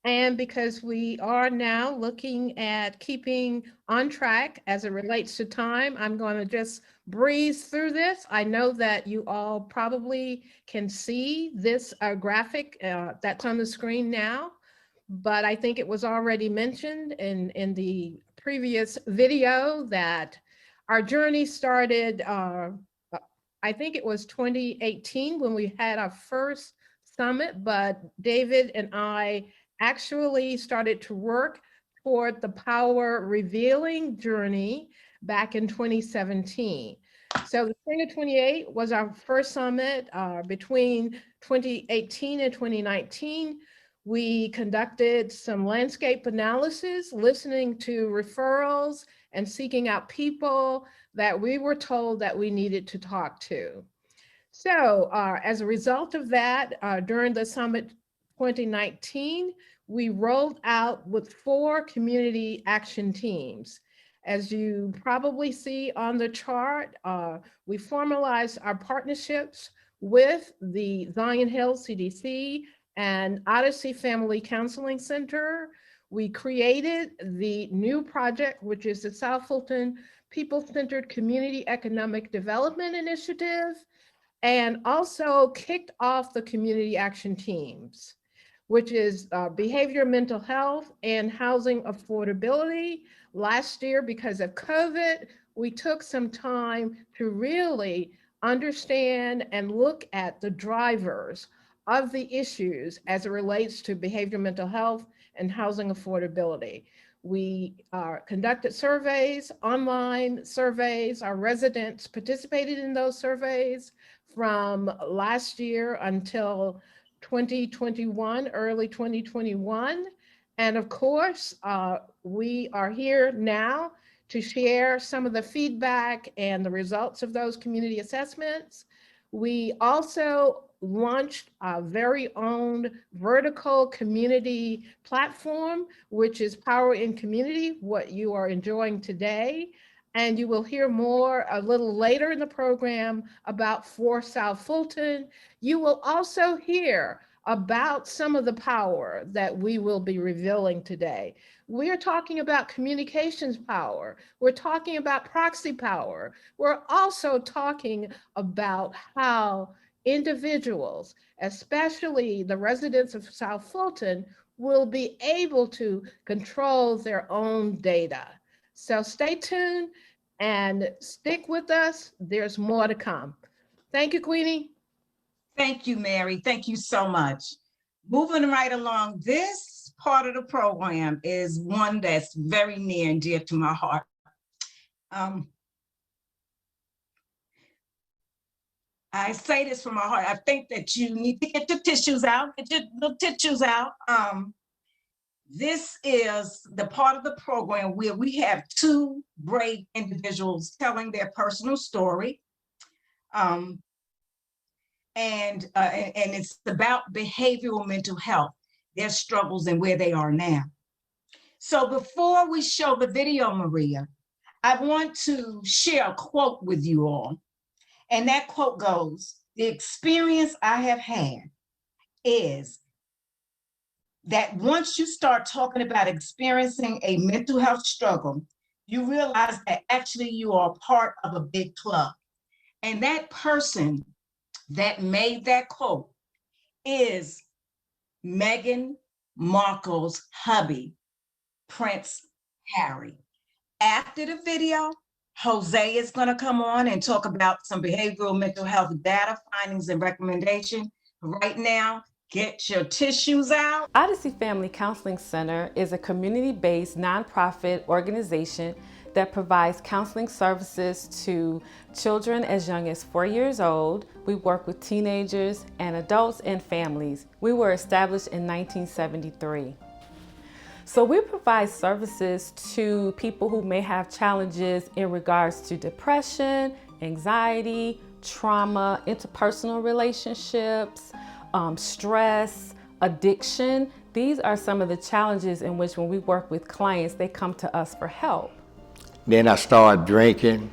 And because we are now looking at keeping on track as it relates to time, I'm going to just breeze through this. I know that you all probably can see this graphic that's on the screen now, but I think it was already mentioned in the previous video that our journey started, I think it was 2018 when we had our first summit, but David and I actually started to work toward the power revealing journey back in 2017. So the Spring of 28 was our first summit. Between 2018 and 2019, We conducted some landscape analysis, listening to referrals and seeking out people that we were told that we needed to talk to. So as a result of that, during the summit 2019, we rolled out with 4 community action teams. As you probably see on the chart, we formalized our partnerships with the Zion Hills CDC and Odyssey Family Counseling Center. We created the new project, which is the South Fulton People-Centered Community Economic Development Initiative, and also kicked off the community action teams, which is behavior, mental health, and housing affordability. Last year, because of COVID, we took some time to really understand and look at the drivers of the issues as it relates to behavior, mental health, and housing affordability. We conducted surveys, online surveys. Our residents participated in those surveys from last year until 2021, early 2021. And of course, we are here now to share some of the feedback and the results of those community assessments. We also launched our very own vertical community platform, which is Power in Community, what you are enjoying today. And you will hear more a little later in the program about For South Fulton. You will also hear about some of the power that we will be revealing today. We're talking about communications power. We're talking about proxy power. We're also talking about how individuals, especially the residents of South Fulton, will be able to control their own data. So stay tuned and stick with us. There's more to come. Thank you, Queenie. Thank you, Mary. Thank you so much. Moving right along, this part of the program is one that's very near and dear to my heart. I say this from my heart. I think that you need to get your tissues out, get your little tissues out. This is the part of the program where we have 2 brave individuals telling their personal story. And it's about behavioral mental health, their struggles and where they are now. So before we show the video, Maria, I want to share a quote with you all. And that quote goes, "The experience I have had is that once you start talking about experiencing a mental health struggle, you realize that actually you are part of a big club." And that person that made that quote is Meghan Markle's hubby, Prince Harry. After the video, Jose is going to come on and talk about some behavioral mental health data, findings, and recommendation. Right now, get your tissues out. Odyssey Family Counseling Center is a community-based nonprofit organization that provides counseling services to children as young as 4 years old. We work with teenagers and adults and families. We were established in 1973. So we provide services to people who may have challenges in regards to depression, anxiety, trauma, interpersonal relationships, stress, addiction. These are some of the challenges in which when we work with clients, they come to us for help. Then I started drinking.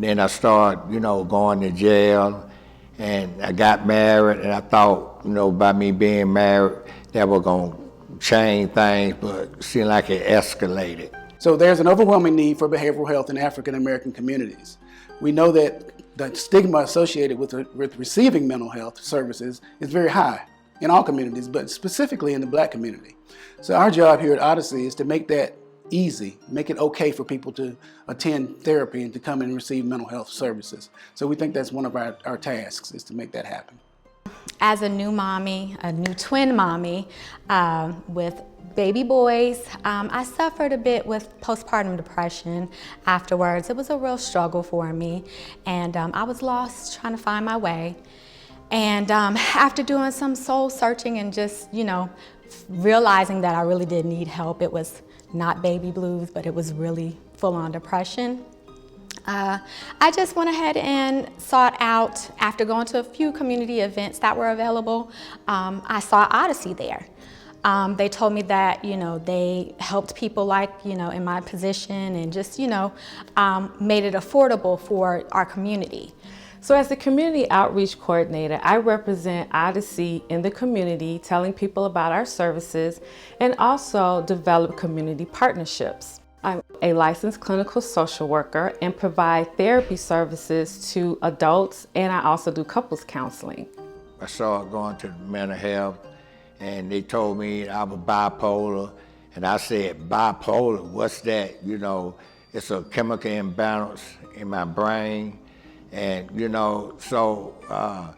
Then I started, going to jail. And I got married, and I thought, by me being married, that was going to change things, but it seemed like it escalated. So there's an overwhelming need for behavioral health in African American communities. We know that the stigma associated with receiving mental health services is very high in all communities, but specifically in the Black community. So our job here at Odyssey is to make that easy, make it okay for people to attend therapy and to come and receive mental health services. So we think that's one of our tasks, is to make that happen. As a new mommy, a new twin mommy with baby boys, I suffered a bit with postpartum depression afterwards. It was a real struggle for me, and I was lost trying to find my way. And after doing some soul searching and just, realizing that I really did need help. It was not baby blues, but it was really full-on depression. I just went ahead and sought out, after going to a few community events that were available, I saw Odyssey there. They told me that, they helped people like, in my position and just, made it affordable for our community. So as the community outreach coordinator, I represent Odyssey in the community, telling people about our services and also develop community partnerships. I'm a licensed clinical social worker and provide therapy services to adults, and I also do couples counseling. I started going to mental health, and they told me I was bipolar, and I said, bipolar, what's that? It's a chemical imbalance in my brain, and so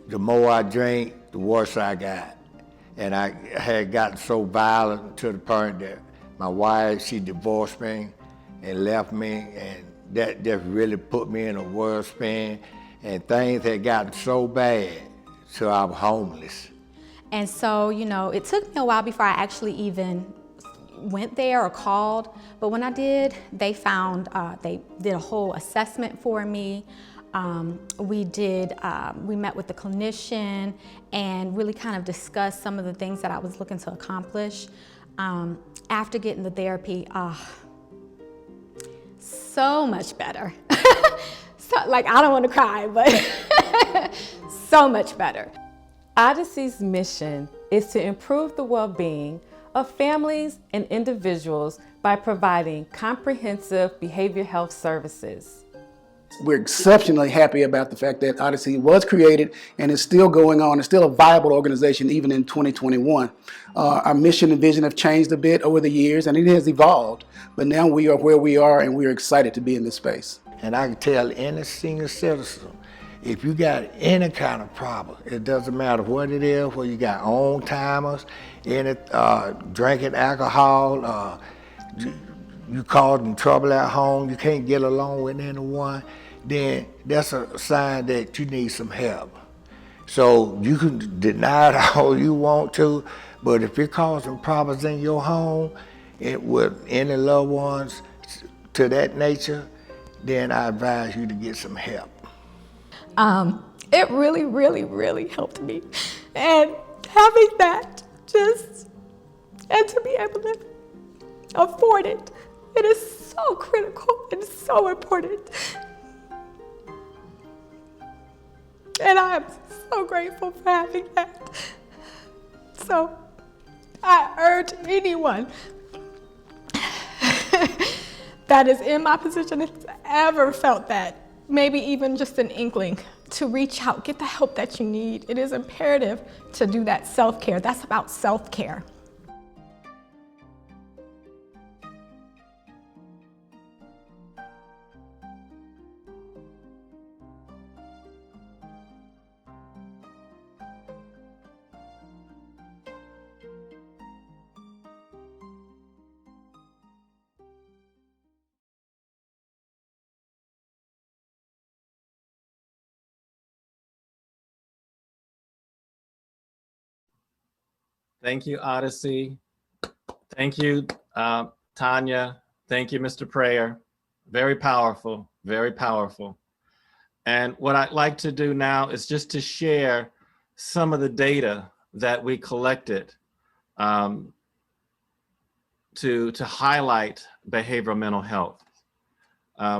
the more I drink, the worse I got. And I had gotten so violent to the point that my wife, she divorced me and left me, and that just really put me in a world spin, and things had gotten so bad, so I was homeless. And so, it took me a while before I actually even went there or called, but when I did, they found, they did a whole assessment for me. We met with the clinician and really kind of discussed some of the things that I was looking to accomplish. After getting the therapy, so much better. So, I don't want to cry, but so much better. Odyssey's mission is to improve the well-being of families and individuals by providing comprehensive behavioral health services. We're exceptionally happy about the fact that Odyssey was created and is still going on. It's still a viable organization even in 2021. Our mission and vision have changed a bit over the years, and it has evolved. But now we are where we are, and we're excited to be in this space. And I can tell any senior citizen, if you got any kind of problem, it doesn't matter what it is, whether you got on-timers, any drinking alcohol, you causing trouble at home, you can't get along with anyone, then that's a sign that you need some help. So you can deny it all you want to, but if you're causing problems in your home with any loved ones to that nature, then I advise you to get some help. It really, really, really helped me. And having that and to be able to afford it, it is so critical and so important. And I am so grateful for having that. So I urge anyone that is in my position, if has ever felt that, maybe even just an inkling, to reach out, get the help that you need. It is imperative to do that self-care. That's about self-care. Thank you, Odyssey. Thank you, Tanya. Thank you, Mr. Prayer. Very powerful, very powerful. And what I'd like to do now is just to share some of the data that we collected to highlight behavioral mental health.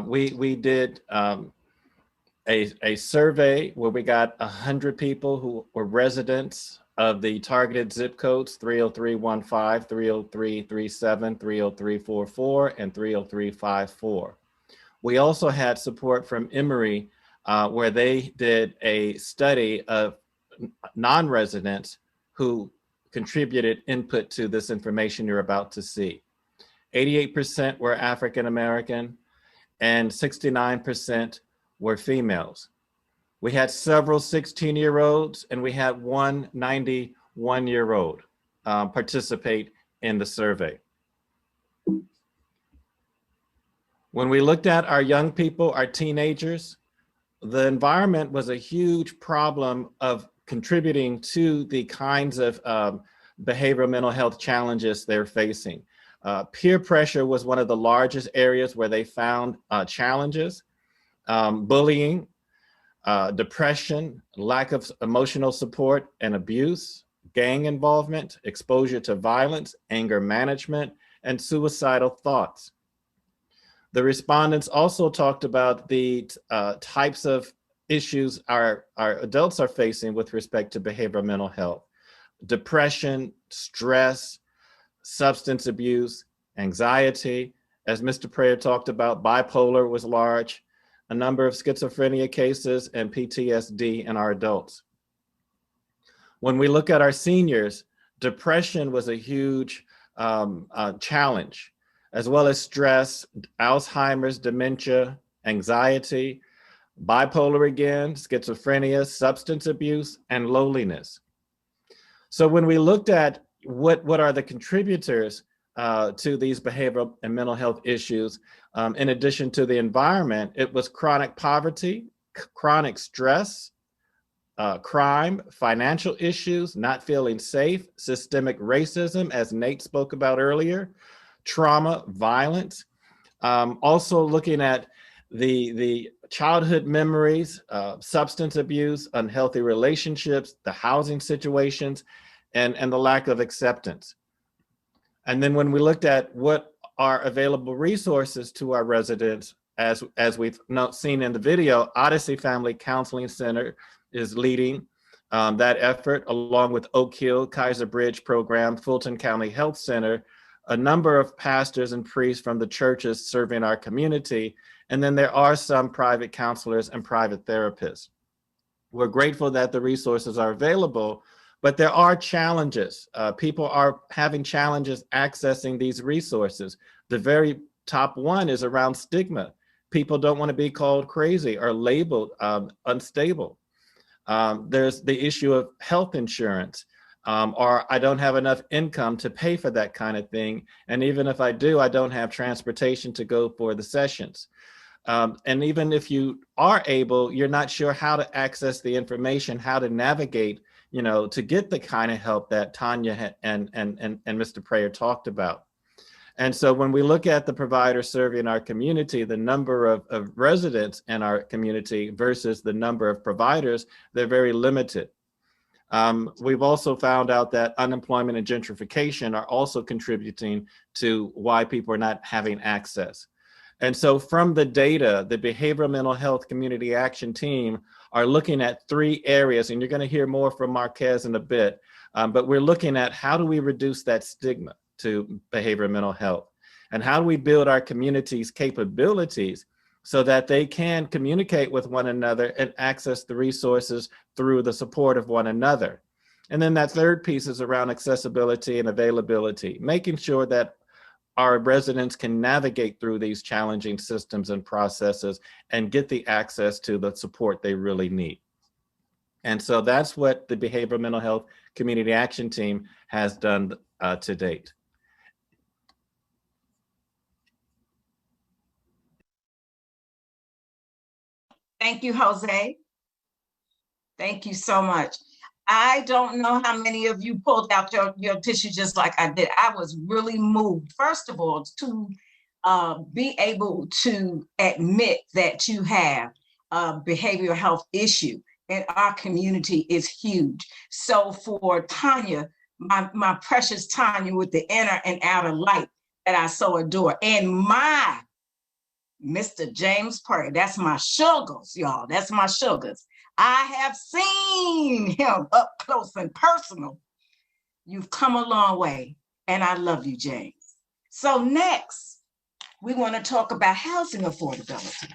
We did a survey where we got 100 people who were residents of the targeted zip codes 30315, 30337, 30344, and 30354. We also had support from Emory where they did a study of non-residents who contributed input to this information you're about to see. 88% were African American and 69% were females. We had several 16-year-olds and we had one 91-year-old participate in the survey. When we looked at our young people, our teenagers, the environment was a huge problem of contributing to the kinds of behavioral mental health challenges they're facing. Peer pressure was one of the largest areas where they found challenges. Bullying, depression, lack of emotional support and abuse, gang involvement, exposure to violence, anger management, and suicidal thoughts. The respondents also talked about the types of issues our adults are facing with respect to behavioral mental health: depression, stress, substance abuse, anxiety. As Mr. Prayer talked about, bipolar was large, a number of schizophrenia cases, and PTSD in our adults. When we look at our seniors, depression was a huge challenge, as well as stress, Alzheimer's, dementia, anxiety, bipolar again, schizophrenia, substance abuse, and loneliness. So when we looked at what are the contributors to these behavioral and mental health issues, in addition to the environment, it was chronic poverty, chronic stress, crime, financial issues, not feeling safe, systemic racism, as Nate spoke about earlier, trauma, violence. Also looking at the childhood memories, substance abuse, unhealthy relationships, the housing situations, and the lack of acceptance. And then when we looked at what are available resources to our residents, as we've seen in the video, Odyssey Family Counseling Center is leading that effort, along with Oak Hill, Kaiser Bridge Program, Fulton County Health Center, a number of pastors and priests from the churches serving our community. And then there are some private counselors and private therapists. We're grateful that the resources are available, but there are challenges. People are having challenges accessing these resources. The very top one is around stigma. People don't want to be called crazy or labeled unstable. There's the issue of health insurance, or I don't have enough income to pay for that kind of thing. And even if I do, I don't have transportation to go for the sessions. And even if you are able, you're not sure how to access the information, how to navigate, to get the kind of help that Tanya and Mr. Prayer talked about. And so when we look at the providers serving our community, the number of residents in our community versus the number of providers, they're very limited. We've also found out that unemployment and gentrification are also contributing to why people are not having access. And so from the data, the Behavioral Mental Health Community Action Team are looking at 3 areas, and you're going to hear more from Marquez in a bit, but we're looking at how do we reduce that stigma to behavioral mental health, and how do we build our community's capabilities so that they can communicate with one another and access the resources through the support of one another. And then that third piece is around accessibility and availability, making sure that our residents can navigate through these challenging systems and processes and get the access to the support they really need. And so that's what the Behavioral Mental Health Community Action Team has done to date. Thank you, Jose. Thank you so much. I don't know how many of you pulled out your tissue just like I did. I was really moved, first of all, to be able to admit that you have a behavioral health issue in our community is huge. So for Tanya, my precious Tanya with the inner and outer light that I so adore, and my Mr. James Perry, that's my sugars, y'all, that's my sugars. I have seen him up close and personal. You've come a long way, and I love you, James. So next, we want to talk about housing affordability.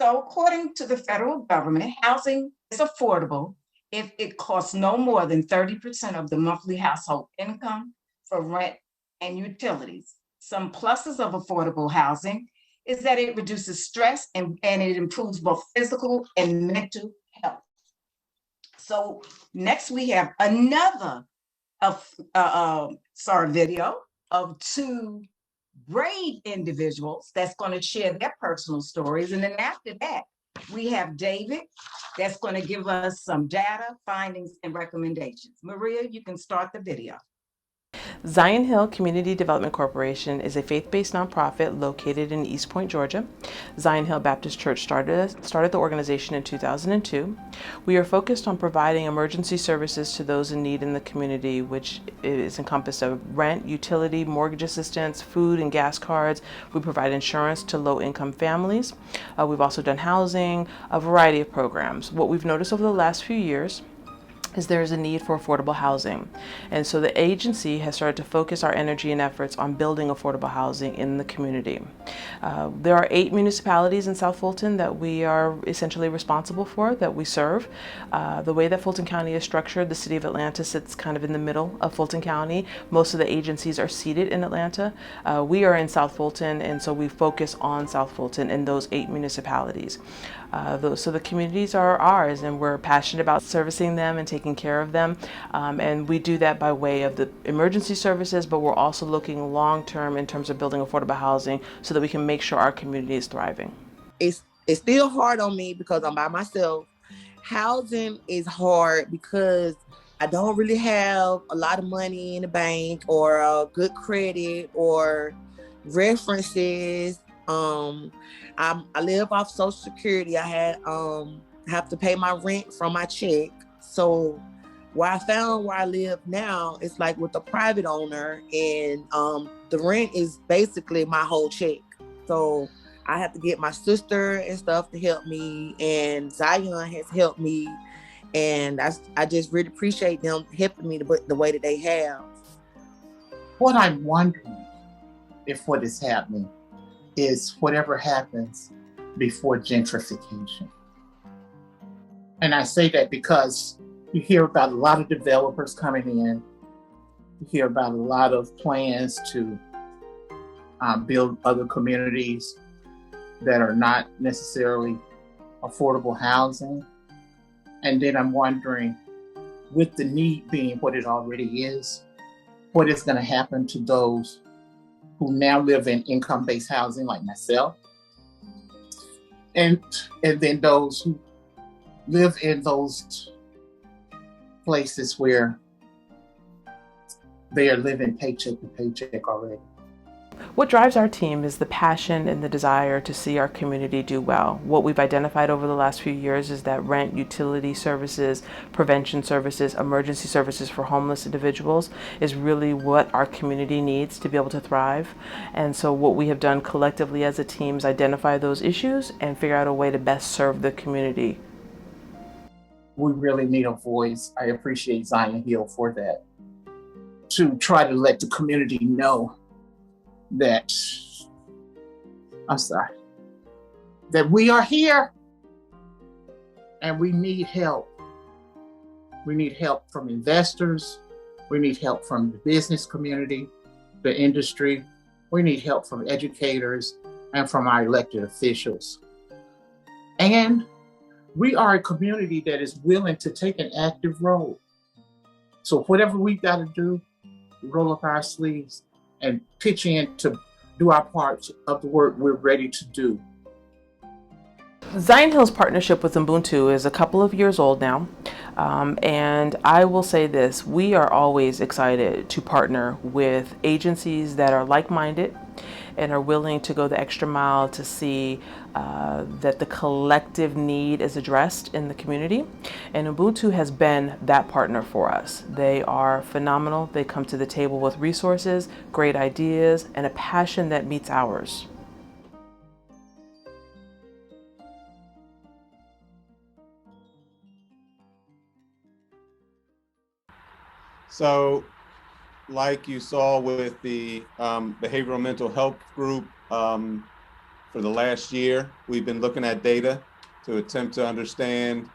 So according to the federal government, housing is affordable if it costs no more than 30% of the monthly household income for rent and utilities. Some pluses of affordable housing is that it reduces stress and it improves both physical and mental health. So next we have another video of 2 brave individuals that's going to share their personal stories. And then after that, we have David that's going to give us some data, findings, and recommendations. Maria, you can start the video. Zion Hill Community Development Corporation is a faith-based nonprofit located in East Point, Georgia. Zion Hill Baptist Church started the organization in 2002. We are focused on providing emergency services to those in need in the community, which is encompassed of rent, utility, mortgage assistance, food and gas cards. We provide insurance to low-income families. We've also done housing, a variety of programs. What we've noticed over the last few years is there is a need for affordable housing. And so the agency has started to focus our energy and efforts on building affordable housing in the community. There are 8 municipalities in South Fulton that we are essentially responsible for, that we serve. The way that Fulton County is structured, the city of Atlanta sits kind of in the middle of Fulton County. Most of the agencies are seated in Atlanta. We are in South Fulton, and so we focus on South Fulton in those 8 municipalities. So the communities are ours, and we're passionate about servicing them and taking care of them. And we do that by way of the emergency services, but we're also looking long-term in terms of building affordable housing so that we can make sure our community is thriving. It's still hard on me because I'm by myself. Housing is hard because I don't really have a lot of money in the bank or good credit or references. I live off Social Security. I have to pay my rent from my check. So where I live now, it's like with a private owner, and the rent is basically my whole check. So I have to get my sister and stuff to help me, and Zion has helped me, and I just really appreciate them helping me the way that they have. What I'm wondering if what is happening is whatever happens before gentrification. And I say that because you hear about a lot of developers coming in. You hear about a lot of plans to build other communities that are not necessarily affordable housing. And then I'm wondering, with the need being what it already is, what is going to happen to those who now live in income-based housing like myself, and then those who live in those places where they are living paycheck to paycheck already. What drives our team is the passion and the desire to see our community do well. What we've identified over the last few years is that rent, utility services, prevention services, emergency services for homeless individuals is really what our community needs to be able to thrive. And so what we have done collectively as a team is identify those issues and figure out a way to best serve the community. We really need a voice. I appreciate Zion Hill for that, to try to let the community know that we are here and we need help. We need help from investors. We need help from the business community, the industry. We need help from educators and from our elected officials. And we are a community that is willing to take an active role. So whatever we've got to do, roll up our sleeves and pitch in to do our part of the work we're ready to do. Zion Hill's partnership with Ubuntu is a couple of years old now. And I will say this, we are always excited to partner with agencies that are like-minded and are willing to go the extra mile to see that the collective need is addressed in the community. And Ubuntu has been that partner for us. They are phenomenal. They come to the table with resources, great ideas, and a passion that meets ours. So, like you saw with the behavioral mental health group, for the last year, we've been looking at data to attempt to understand,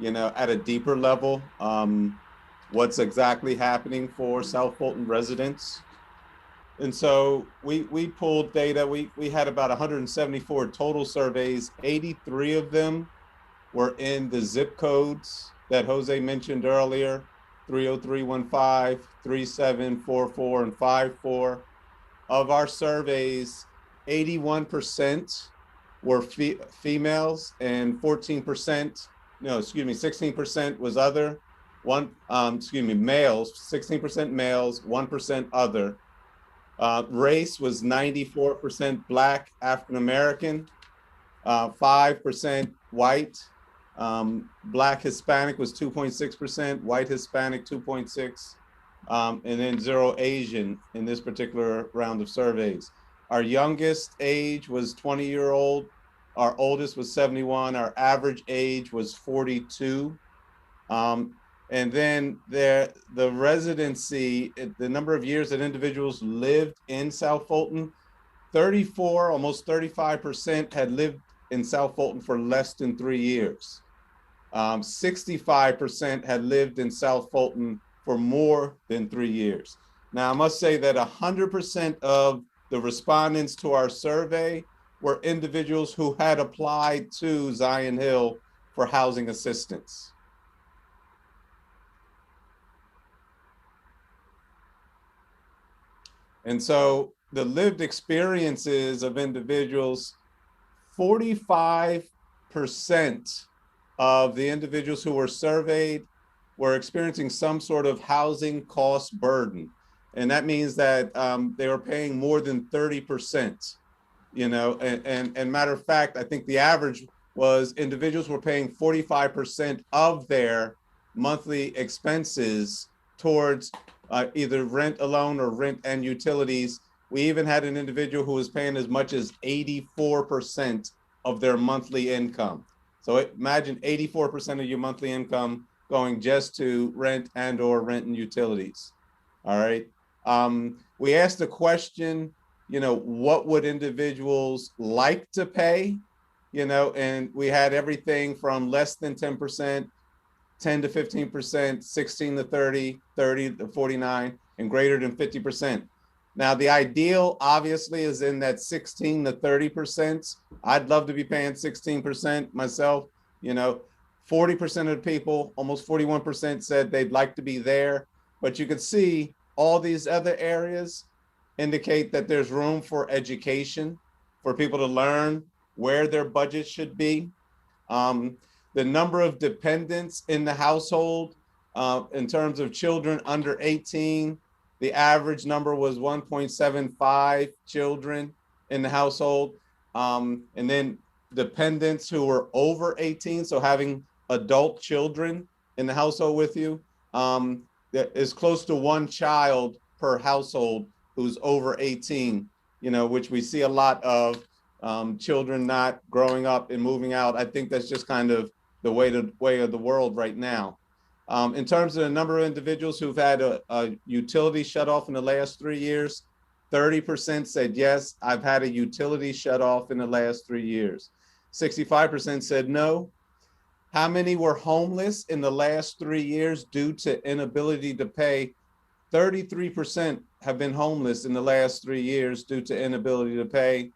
at a deeper level, what's exactly happening for South Fulton residents. And so we pulled data. We had about 174 total surveys. 83 of them were in the zip codes that Jose mentioned earlier, 30315, 3744, and 54. Of our surveys, 81% were females, and 14%, no, excuse me, 16% was other. Males, 16% males, 1% other. Race was 94% Black, African American, 5% white. Black Hispanic was 2.6%, white Hispanic 2.6%, and then 0 Asian in this particular round of surveys. Our youngest age was 20-year-old. Our oldest was 71. Our average age was 42. And then the residency, the number of years that individuals lived in South Fulton, 34, almost 35% had lived in South Fulton for less than 3 years. 65% had lived in South Fulton for more than 3 years. Now, I must say that 100% of the respondents to our survey were individuals who had applied to Zion Hill for housing assistance. And so the lived experiences of individuals, 45% of the individuals who were surveyed were experiencing some sort of housing cost burden. And that means that they were paying more than 30%, you know, and matter of fact, I think the average was individuals were paying 45% of their monthly expenses towards either rent alone or rent and utilities. We even had an individual who was paying as much as 84% of their monthly income. So imagine 84% of your monthly income going just to rent and or rent and utilities. All right. We asked the question, you know, what would individuals like to pay? You know, and we had everything from less than 10%, 10 to 15%, 16 to 30, 30 to 49, and greater than 50%. Now, the ideal obviously is in that 16 to 30%. I'd love to be paying 16% myself. You know, 40% of the people, almost 41% said they'd like to be there. But you can see all these other areas indicate that there's room for education, for people to learn where their budget should be. The number of dependents in the household, in terms of children under 18, the average number was 1.75 children in the household. And then dependents who were over 18, so having adult children in the household with you, that is close to 1 child per household who's over 18, you know, which we see a lot of children not growing up and moving out. I think that's just kind of the way of the world right now. In terms of the number of individuals who've had a utility shut off in the last 3 years, 30% said, yes, I've had a utility shut off in the last 3 years. 65% said no. How many were homeless in the last 3 years due to inability to pay? 33% have been homeless in the last 3 years due to inability to pay.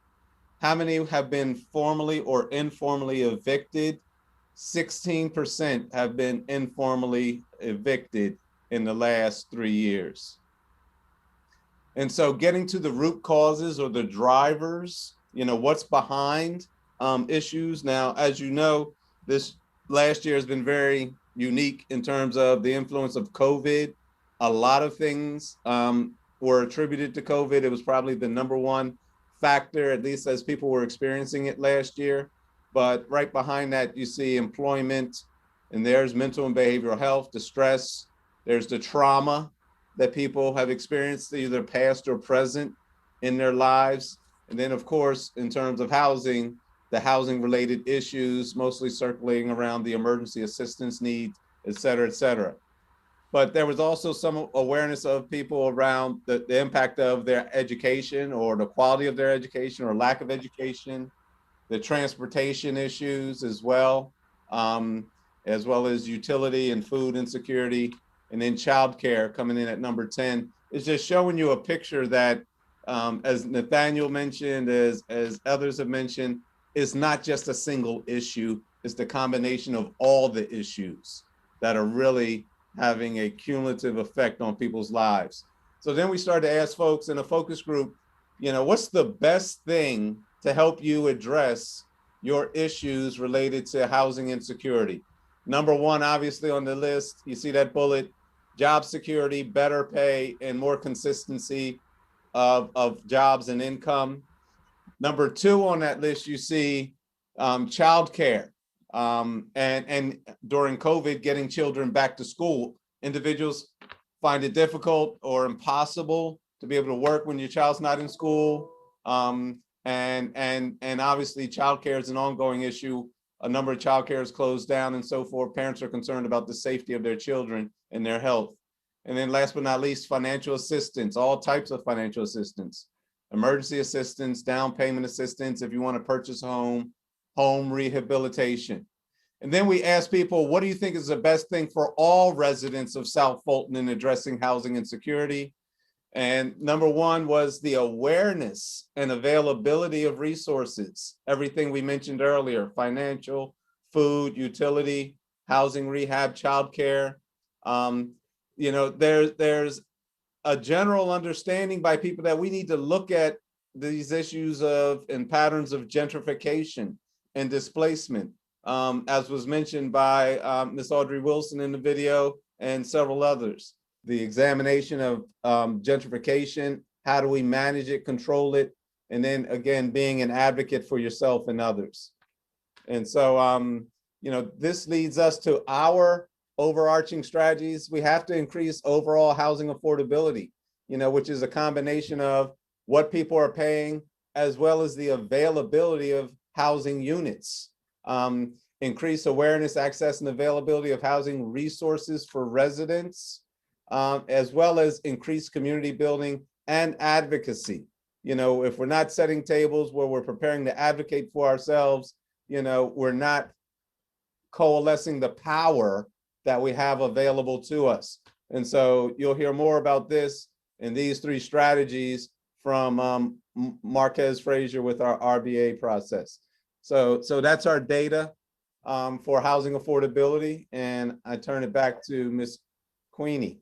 How many have been formally or informally evicted? 16% have been informally evicted in the last 3 years. And so getting to the root causes or the drivers, you know, what's behind issues. Now, as you know, this last year has been very unique in terms of the influence of COVID. A lot of things were attributed to COVID. It was probably the #1 factor, at least as people were experiencing it last year. But right behind that, you see employment, and there's mental and behavioral health, the stress, there's the trauma that people have experienced, either past or present in their lives. And then, of course, in terms of housing, the housing related issues, mostly circulating around the emergency assistance needs, et cetera, et cetera. But there was also some awareness of people around the impact of their education or the quality of their education or lack of education, the transportation issues as well as utility and food insecurity, and then childcare coming in at number 10. It's just showing you a picture that, as Nathaniel mentioned, as others have mentioned, it's not just a single issue. It's the combination of all the issues that are really having a cumulative effect on people's lives. So then we started to ask folks in a focus group, you know, what's the best thing to help you address your issues related to housing insecurity. Number one, obviously on the list, you see that bullet, job security, better pay, and more consistency of jobs and income. Number two on that list, you see childcare, and during COVID, getting children back to school. Individuals find it difficult or impossible to be able to work when your child's not in school. And obviously childcare is an ongoing issue. A number of childcare is closed down and so forth. Parents are concerned about the safety of their children and their health. And then last but not least, financial assistance, all types of financial assistance, emergency assistance, down payment assistance, if you want to purchase a home, home rehabilitation. And then we ask people, what do you think is the best thing for all residents of South Fulton in addressing housing insecurity? And number one was the awareness and availability of resources. Everything we mentioned earlier, financial, food, utility, housing, rehab, childcare. You know, there's a general understanding by people that we need to look at these issues of and patterns of gentrification and displacement, as was mentioned by Ms. Audrey Wilson in the video and several others. The examination of gentrification, how do we manage it, control it, and then again, being an advocate for yourself and others. And so, you know, this leads us to our overarching strategies. We have to increase overall housing affordability, you know, which is a combination of what people are paying as well as the availability of housing units. Increase awareness, access, and availability of housing resources for residents, as well as increased community building and advocacy. You know, if we're not setting tables where we're preparing to advocate for ourselves, you know, we're not coalescing the power that we have available to us. And so you'll hear more about this and these three strategies from Marquez Frazier with our RBA process. So that's our data for housing affordability. And I turn it back to Ms. Queenie.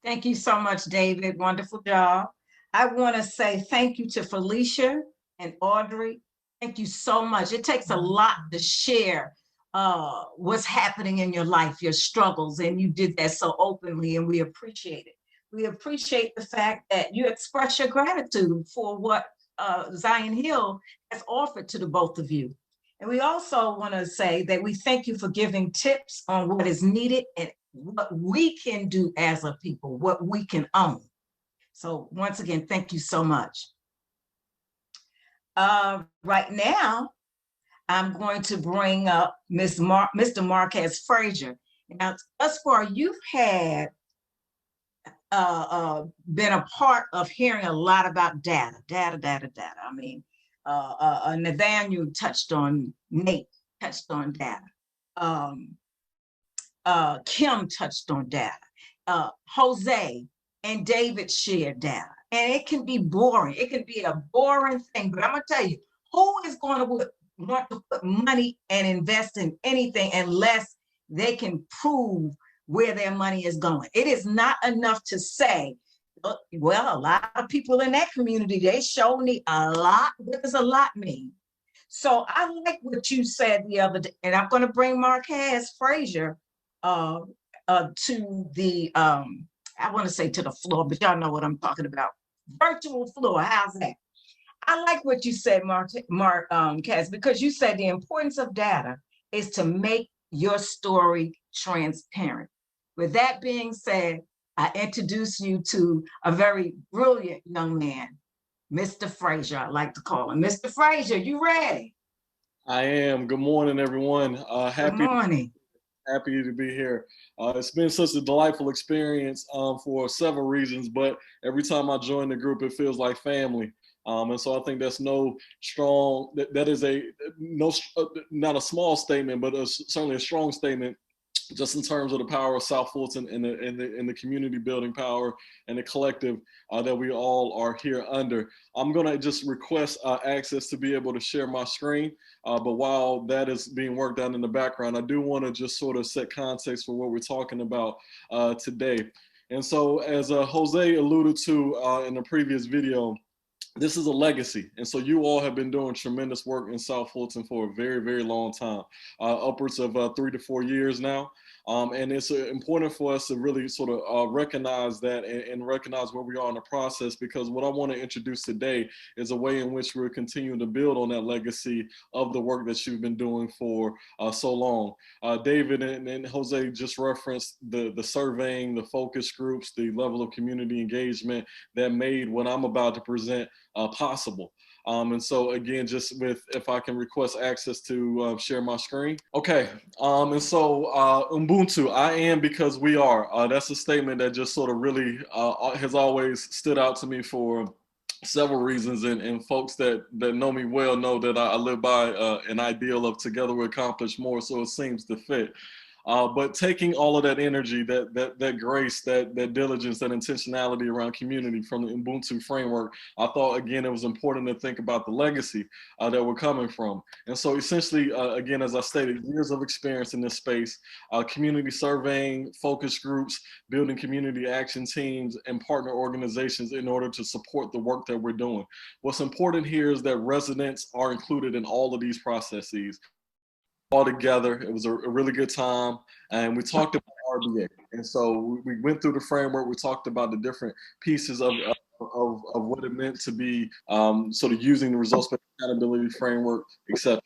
Thank you so much, David. Wonderful job. I want to say thank you to Felicia and Audrey. Thank you so much. It takes a lot to share what's happening in your life, your struggles, and you did that so openly, and we appreciate it. We appreciate the fact that you express your gratitude for what Zion Hill has offered to the both of you. And we also want to say that we thank you for giving tips on what is needed and what we can do as a people, what we can own. So once again, thank you so much. Right now, I'm going to bring up Mr. Marquez Frazier. Now, thus far, you've had been a part of hearing a lot about data. I mean, Nathaniel touched on, Nate touched on data. Kim touched on data. Jose and David shared data. And it can be boring. It can be a boring thing, but I'm gonna tell you, who is going to want to put money and invest in anything unless they can prove where their money is going? It is not enough to say, well, a lot of people in that community, they show me a lot. What does a lot mean? So I like what you said the other day, and I'm going to bring Marquez Frazier to the, I want to say to the floor, but y'all know what I'm talking about. Virtual floor, how's that? I like what you said, Marquez, because you said the importance of data is to make your story transparent. With that being said, I introduce you to a very brilliant young man, Mr. Frazier, I like to call him. Mr. Frazier, you ready? I am. Good morning, everyone. Good morning. Happy to be here. It's been such a delightful experience for several reasons, but every time I join the group, it feels like family. And so I think that's that is not a small statement, but certainly a strong statement, just in terms of the power of South Fulton and the community building power and the collective that we all are here under. I'm gonna just request access to be able to share my screen, but while that is being worked out in the background, I do wanna just sort of set context for what we're talking about today. And so as Jose alluded to in the previous video, this is a legacy. And so you all have been doing tremendous work in South Fulton for a very, very long time, upwards of 3 to 4 years now. And it's important for us to really sort of recognize that and recognize where we are in the process, because what I want to introduce today is a way in which we're continuing to build on that legacy of the work that you've been doing for so long. David and Jose just referenced the surveying, the focus groups, the level of community engagement that made what I'm about to present possible. And so again, just if I can request access to share my screen. Okay, and so Ubuntu, I am because we are. That's a statement that just sort of really has always stood out to me for several reasons, and folks that know me well know that I live by an ideal of together we accomplish more, so it seems to fit. But taking all of that energy, that grace, that diligence, that intentionality around community from the Ubuntu framework, I thought, again, it was important to think about the legacy that we're coming from. And so essentially, again, as I stated, years of experience in this space, community surveying, focus groups, building community action teams, and partner organizations in order to support the work that we're doing. What's important here is that residents are included in all of these processes. All together. It was a really good time, and we talked about RBA. And so we went through the framework. We talked about the different pieces of what it meant to be sort of using the results-based accountability framework, etc.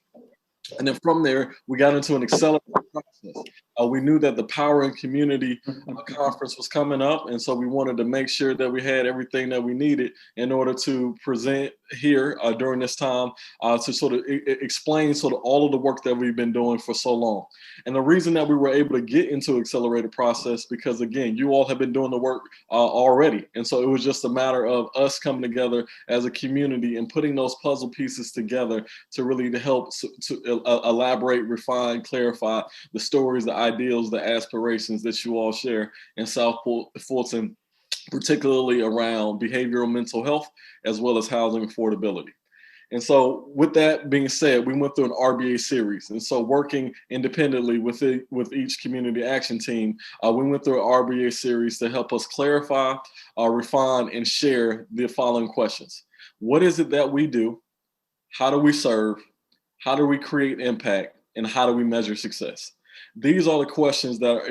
And then from there, we got into an accelerated process. We knew that the Power and Community Conference was coming up, and so we wanted to make sure that we had everything that we needed in order to present here during this time to sort of explain sort of all of the work that we've been doing for so long. And the reason that we were able to get into accelerated process, because again, you all have been doing the work already. And so it was just a matter of us coming together as a community and putting those puzzle pieces together to really help to elaborate, refine, clarify the stories, the ideals, the aspirations that you all share in South Fulton, particularly around behavioral mental health, as well as housing affordability. And so with that being said, we went through an RBA series. And so working independently with each community action team, we went through an RBA series to help us clarify, refine, and share the following questions. What is it that we do? How do we serve? How do we create impact? And how do we measure success? These are the questions that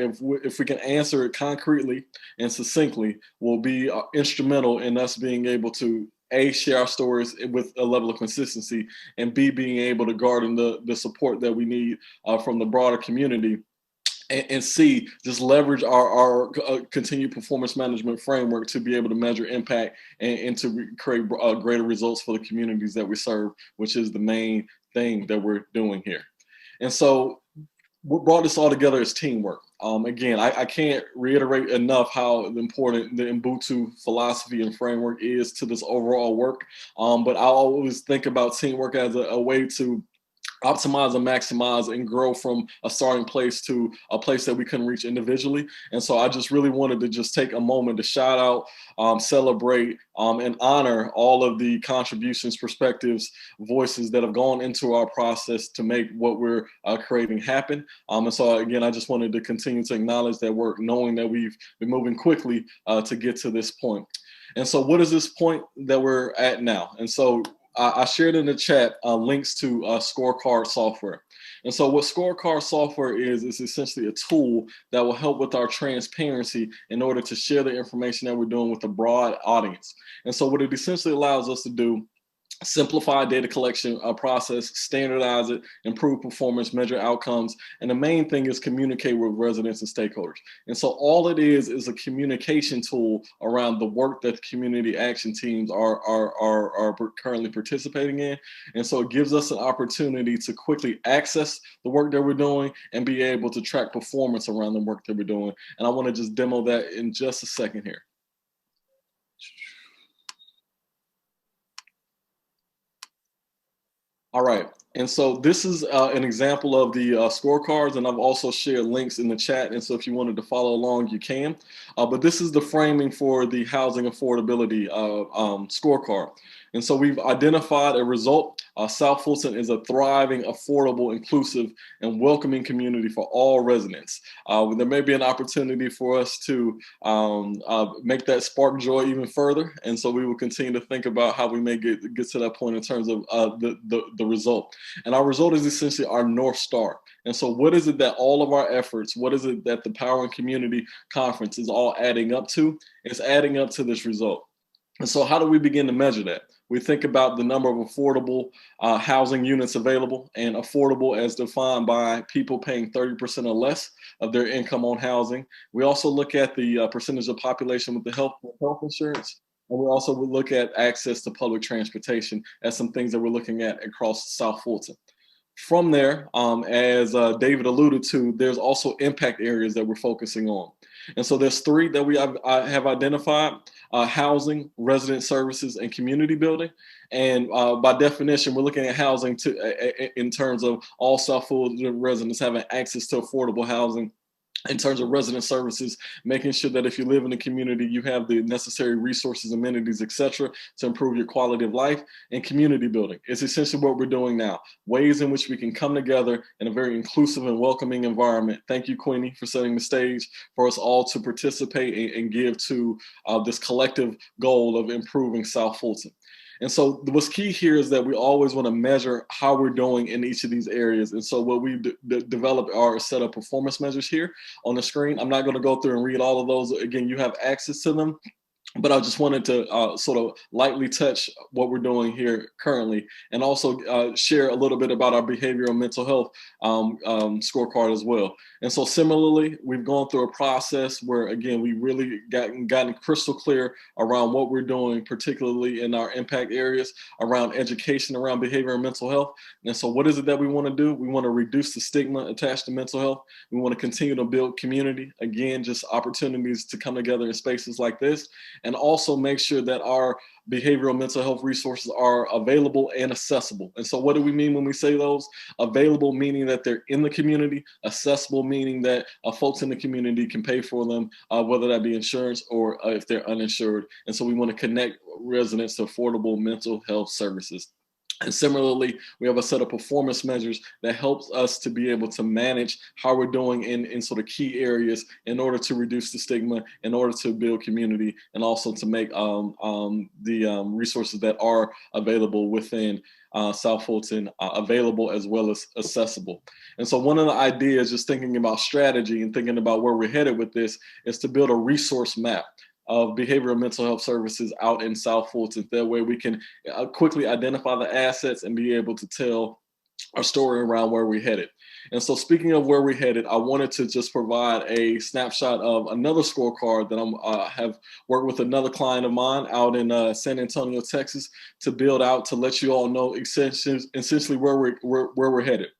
if we can answer it concretely and succinctly, will be instrumental in us being able to A, share our stories with a level of consistency, and B, being able to garner the support that we need from the broader community, and C, just leverage our continued performance management framework to be able to measure impact and to create greater results for the communities that we serve, which is the main thing that we're doing here. And so what brought this all together is teamwork. Again, I can't reiterate enough how important the Ubuntu philosophy and framework is to this overall work. But I always think about teamwork as a way to optimize and maximize and grow from a starting place to a place that we couldn't reach individually. And so I just really wanted to just take a moment to shout out, celebrate, and honor all of the contributions, perspectives, voices that have gone into our process to make what we're creating happen. And so again, I just wanted to continue to acknowledge that work, knowing that we've been moving quickly to get to this point. And so what is this point that we're at now? And so I shared in the chat links to scorecard software. And so what scorecard software is essentially a tool that will help with our transparency in order to share the information that we're doing with a broad audience. And so what it essentially allows us to do, simplify data collection process, standardize it, improve performance, measure outcomes, and the main thing is communicate with residents and stakeholders. And so all it is a communication tool around the work that community action teams are currently participating in. And so it gives us an opportunity to quickly access the work that we're doing and be able to track performance around the work that we're doing. And I want to just demo that in just a second here. All right, and so this is an example of the scorecards, and I've also shared links in the chat, and so if you wanted to follow along, you can. But this is the framing for the housing affordability scorecard. And so we've identified a result. South Fulton is a thriving, affordable, inclusive, and welcoming community for all residents. There may be an opportunity for us to make that spark joy even further. And so we will continue to think about how we may get to that point in terms of the result. And our result is essentially our North Star. And so what is it that all of our efforts, what is it that the Power and Community Conference is all adding up to? It's adding up to this result. And so how do we begin to measure that? We think about the number of affordable housing units available, and affordable as defined by people paying 30% or less of their income on housing. We also look at the percentage of population with the health insurance. And we also look at access to public transportation as some things that we're looking at across South Fulton. From there, as David alluded to, there's also impact areas that we're focusing on. And so there's three that we have identified: housing, resident services, and community building. And by definition, we're looking at housing in terms of all South Fulton residents having access to affordable housing. In terms of resident services, making sure that if you live in the community, you have the necessary resources, amenities, et cetera, to improve your quality of life. And community building is essentially what we're doing now, ways in which we can come together in a very inclusive and welcoming environment. Thank you, Queenie, for setting the stage for us all to participate and give to this collective goal of improving South Fulton. And so what's key here is that we always want to measure how we're doing in each of these areas. And so what we've developed are a set of performance measures here on the screen. I'm not going to go through and read all of those. Again, you have access to them. But I just wanted to sort of lightly touch what we're doing here currently, and also share a little bit about our behavioral and mental health scorecard as well. And so similarly, we've gone through a process where, again, we really gotten crystal clear around what we're doing, particularly in our impact areas around education, around behavior and mental health. And so what is it that we want to do? We want to reduce the stigma attached to mental health. We want to continue to build community. Again, just opportunities to come together in spaces like this, and also make sure that our behavioral mental health resources are available and accessible. And so what do we mean when we say those? Available meaning that they're in the community, accessible meaning that folks in the community can pay for them, whether that be insurance or if they're uninsured. And so we want to connect residents to affordable mental health services. And similarly, we have a set of performance measures that helps us to be able to manage how we're doing in sort of key areas in order to reduce the stigma, in order to build community, and also to make the resources that are available within South Fulton available as well as accessible. And so one of the ideas, just thinking about strategy and thinking about where we're headed with this, is to build a resource map of behavioral mental health services out in South Fulton. That way we can quickly identify the assets and be able to tell our story around where we're headed. And so speaking of where we're headed, I wanted to just provide a snapshot of another scorecard that I have worked with another client of mine out in San Antonio, Texas, to build out, to let you all know essentially where we're headed.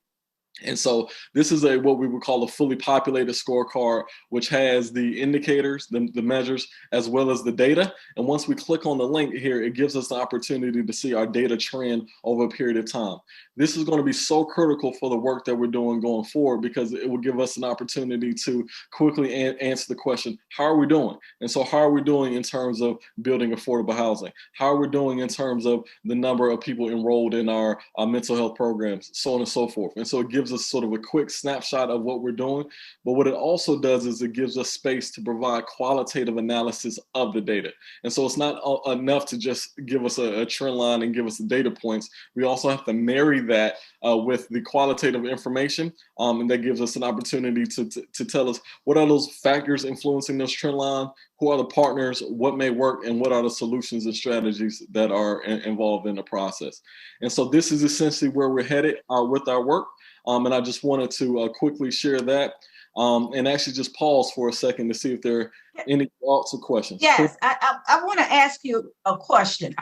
And so this is what we would call a fully populated scorecard, which has the indicators, the measures, as well as the data. And once we click on the link here, it gives us the opportunity to see our data trend over a period of time. This is going to be so critical for the work that we're doing going forward, because it will give us an opportunity to quickly answer the question, how are we doing? And so how are we doing in terms of building affordable housing? How are we doing in terms of the number of people enrolled in our mental health programs, so on and so forth. And so it gives us sort of a quick snapshot of what we're doing. But what it also does is it gives us space to provide qualitative analysis of the data. And so it's not enough to just give us a trend line and give us the data points. We also have to marry that with the qualitative information, and that gives us an opportunity to tell us what are those factors influencing this trend line, who are the partners, what may work, and what are the solutions and strategies that are involved in the process. And so this is essentially where we're headed with our work. And I just wanted to quickly share that and actually just pause for a second to see if there are any thoughts or questions. Yes, I want to ask you a question.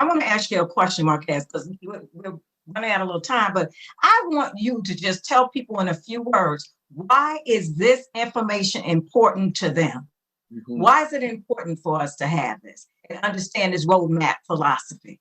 Marquez, because we're running out of a little time, but I want you to just tell people in a few words, why is this information important to them? Mm-hmm. Why is it important for us to have this and understand this roadmap philosophy?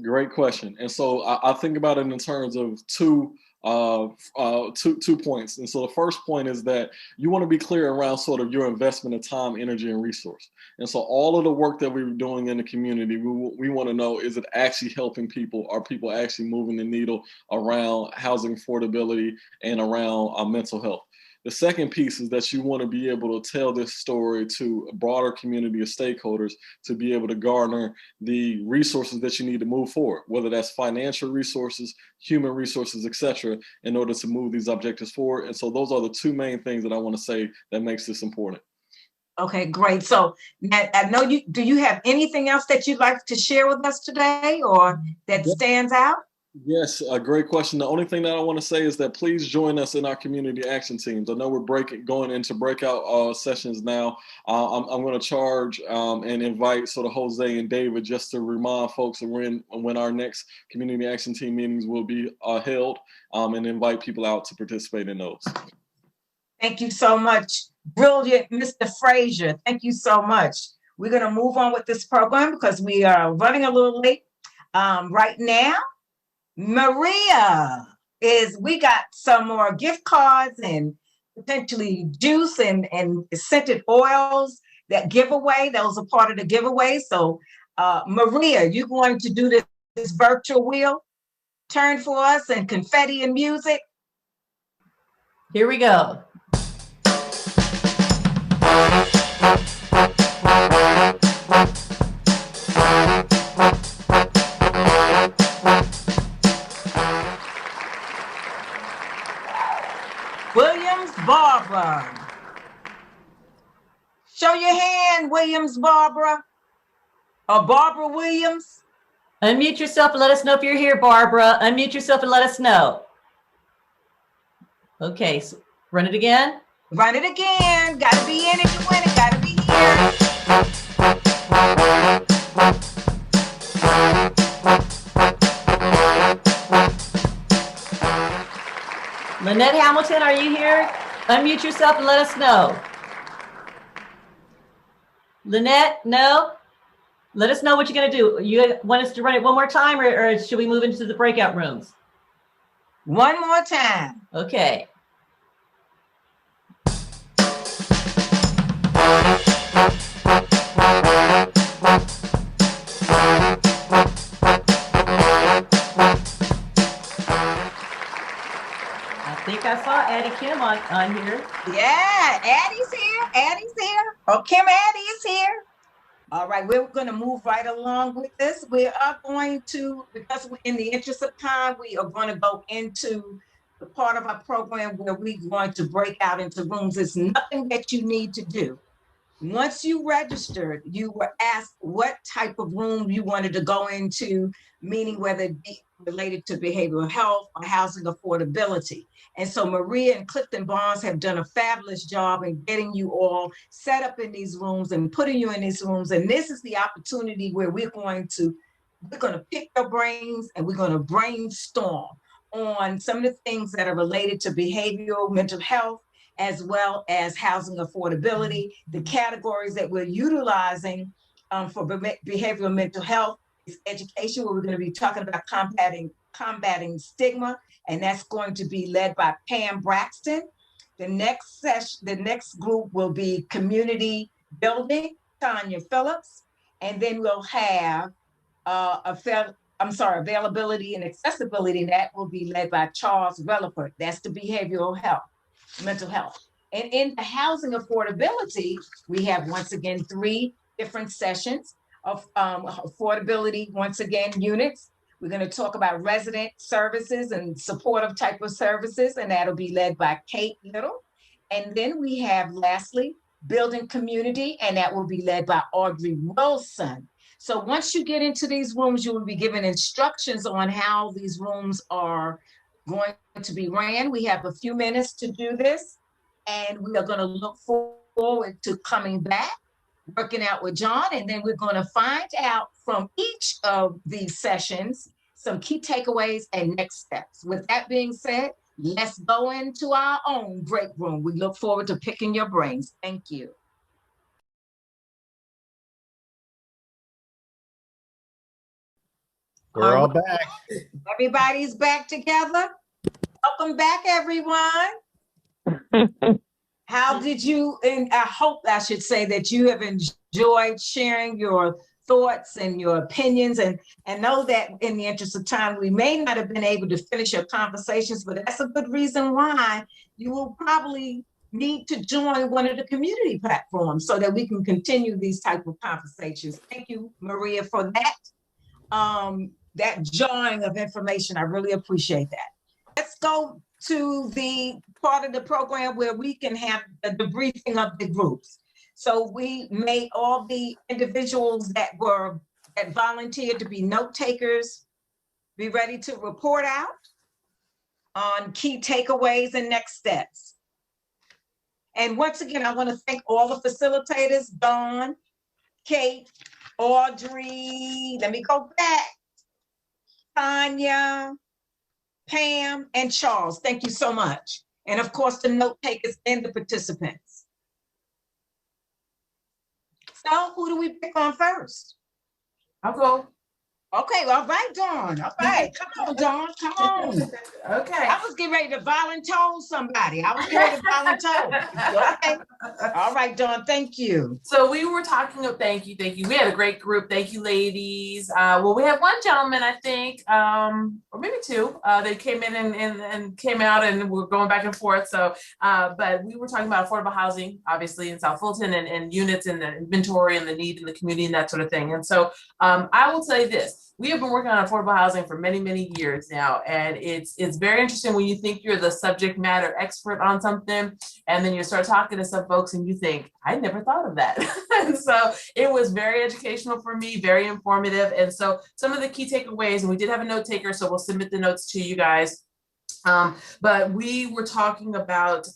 Great question. And so I think about it in terms of two two points. And so the first point is that you want to be clear around sort of your investment of time, energy, and resource. And so all of the work that we're doing in the community, we want to know, is it actually helping people? Are people actually moving the needle around housing affordability and around mental health? The second piece is that you want to be able to tell this story to a broader community of stakeholders to be able to garner the resources that you need to move forward, whether that's financial resources, human resources, et cetera, in order to move these objectives forward. And so those are the two main things that I want to say that makes this important. Okay, great. So I know do you have anything else that you'd like to share with us today or that stands out? Yes, a great question. The only thing that I want to say is that please join us in our community action teams. I know we're going into breakout sessions now. I'm going to charge and invite sort of Jose and David just to remind folks of when our next community action team meetings will be held, and invite people out to participate in those. Thank you so much. Brilliant, Mr. Frazier. Thank you so much. We're going to move on with this program because we are running a little late right now. Maria we got some more gift cards and potentially juice and scented oils that giveaway. Those are part of the giveaway. So Maria, you're going to do this virtual wheel turn for us and confetti and music. Here we go. Williams Barbara. Show your hand, Williams Barbara. Or Barbara Williams. Unmute yourself and let us know if you're here, Barbara. Unmute yourself and let us know. Okay, so run it again. Run it again. Gotta be in it to win it. Gotta be here. Lynette Hamilton, are you here? Unmute yourself and let us know. Lynette, no? Let us know what you're gonna do. You want us to run it one more time or should we move into the breakout rooms? One more time. Okay. I think I saw Addie Kim on here. Yeah, Addie's here. Addie's here. Oh, Kim Addie is here. All right, we're going to move right along with this. We are going to, because in the interest of time, we are going to go into the part of our program where we're going to break out into rooms. It's nothing that you need to do. Once you registered, you were asked what type of room you wanted to go into, meaning whether it be related to behavioral health or housing affordability. And so Maria and Clifton Barnes have done a fabulous job in getting you all set up in these rooms and putting you in these rooms. And this is the opportunity where we're going to pick your brains and we're going to brainstorm on some of the things that are related to behavioral mental health, as well as housing affordability. The categories that we're utilizing for behavioral mental health is education, where we're going to be talking about combating stigma, and that's going to be led by Pam Braxton. The next session, the next group will be community building, Tanya Phillips, and then we'll have availability and accessibility, and that will be led by Charles Relaford. That's the behavioral health, mental health. And in the housing affordability, we have, once again, 3 different sessions of affordability, once again, units. We're going to talk about resident services and supportive type of services, and that'll be led by Kate Little. And then we have, lastly, building community, and that will be led by Audrey Wilson. So once you get into these rooms, you will be given instructions on how these rooms are going to be ran. We have a few minutes to do this, and we are going to look forward to coming back, working out with John, and then we're going to find out from each of these sessions some key takeaways and next steps. With that being said, let's go into our own break room. We look forward to picking your brains. Thank you. We're all back. Everybody's back together? Welcome back, everyone. How did you, and I hope I should say that you have enjoyed sharing your thoughts and your opinions, and know that in the interest of time, we may not have been able to finish your conversations, but that's a good reason why you will probably need to join one of the community platforms so that we can continue these type of conversations. Thank you, Maria, for that. That joining of information. I really appreciate that. Let's go to the part of the program where we can have the debriefing of the groups. So we made all the individuals that volunteered to be note takers be ready to report out on key takeaways and next steps. And once again, I want to thank all the facilitators, Dawn, Kate, Audrey, let me go back, Tanya, Pam, and Charles. Thank you so much. And of course, the note takers and the participants. So who do we pick on first? I'll go. Okay, all right, Dawn. All right, come on, Dawn, come on. Okay. I was getting ready to volunteer somebody. I was getting ready to volunteer. Okay. All right, Dawn, thank you. So we were talking of, thank you. We had a great group. Thank you, ladies. Well, we had one gentleman, I think, or maybe two, they came in and came out and we're going back and forth. So, but we were talking about affordable housing, obviously in South Fulton and units and the inventory and the need in the community and that sort of thing. And so I will say this. We have been working on affordable housing for many, many years now, and it's very interesting when you think you're the subject matter expert on something, and then you start talking to some folks and you think, I never thought of that. And so it was very educational for me, very informative. And so some of the key takeaways, and we did have a note taker, so we'll submit the notes to you guys. But we were talking about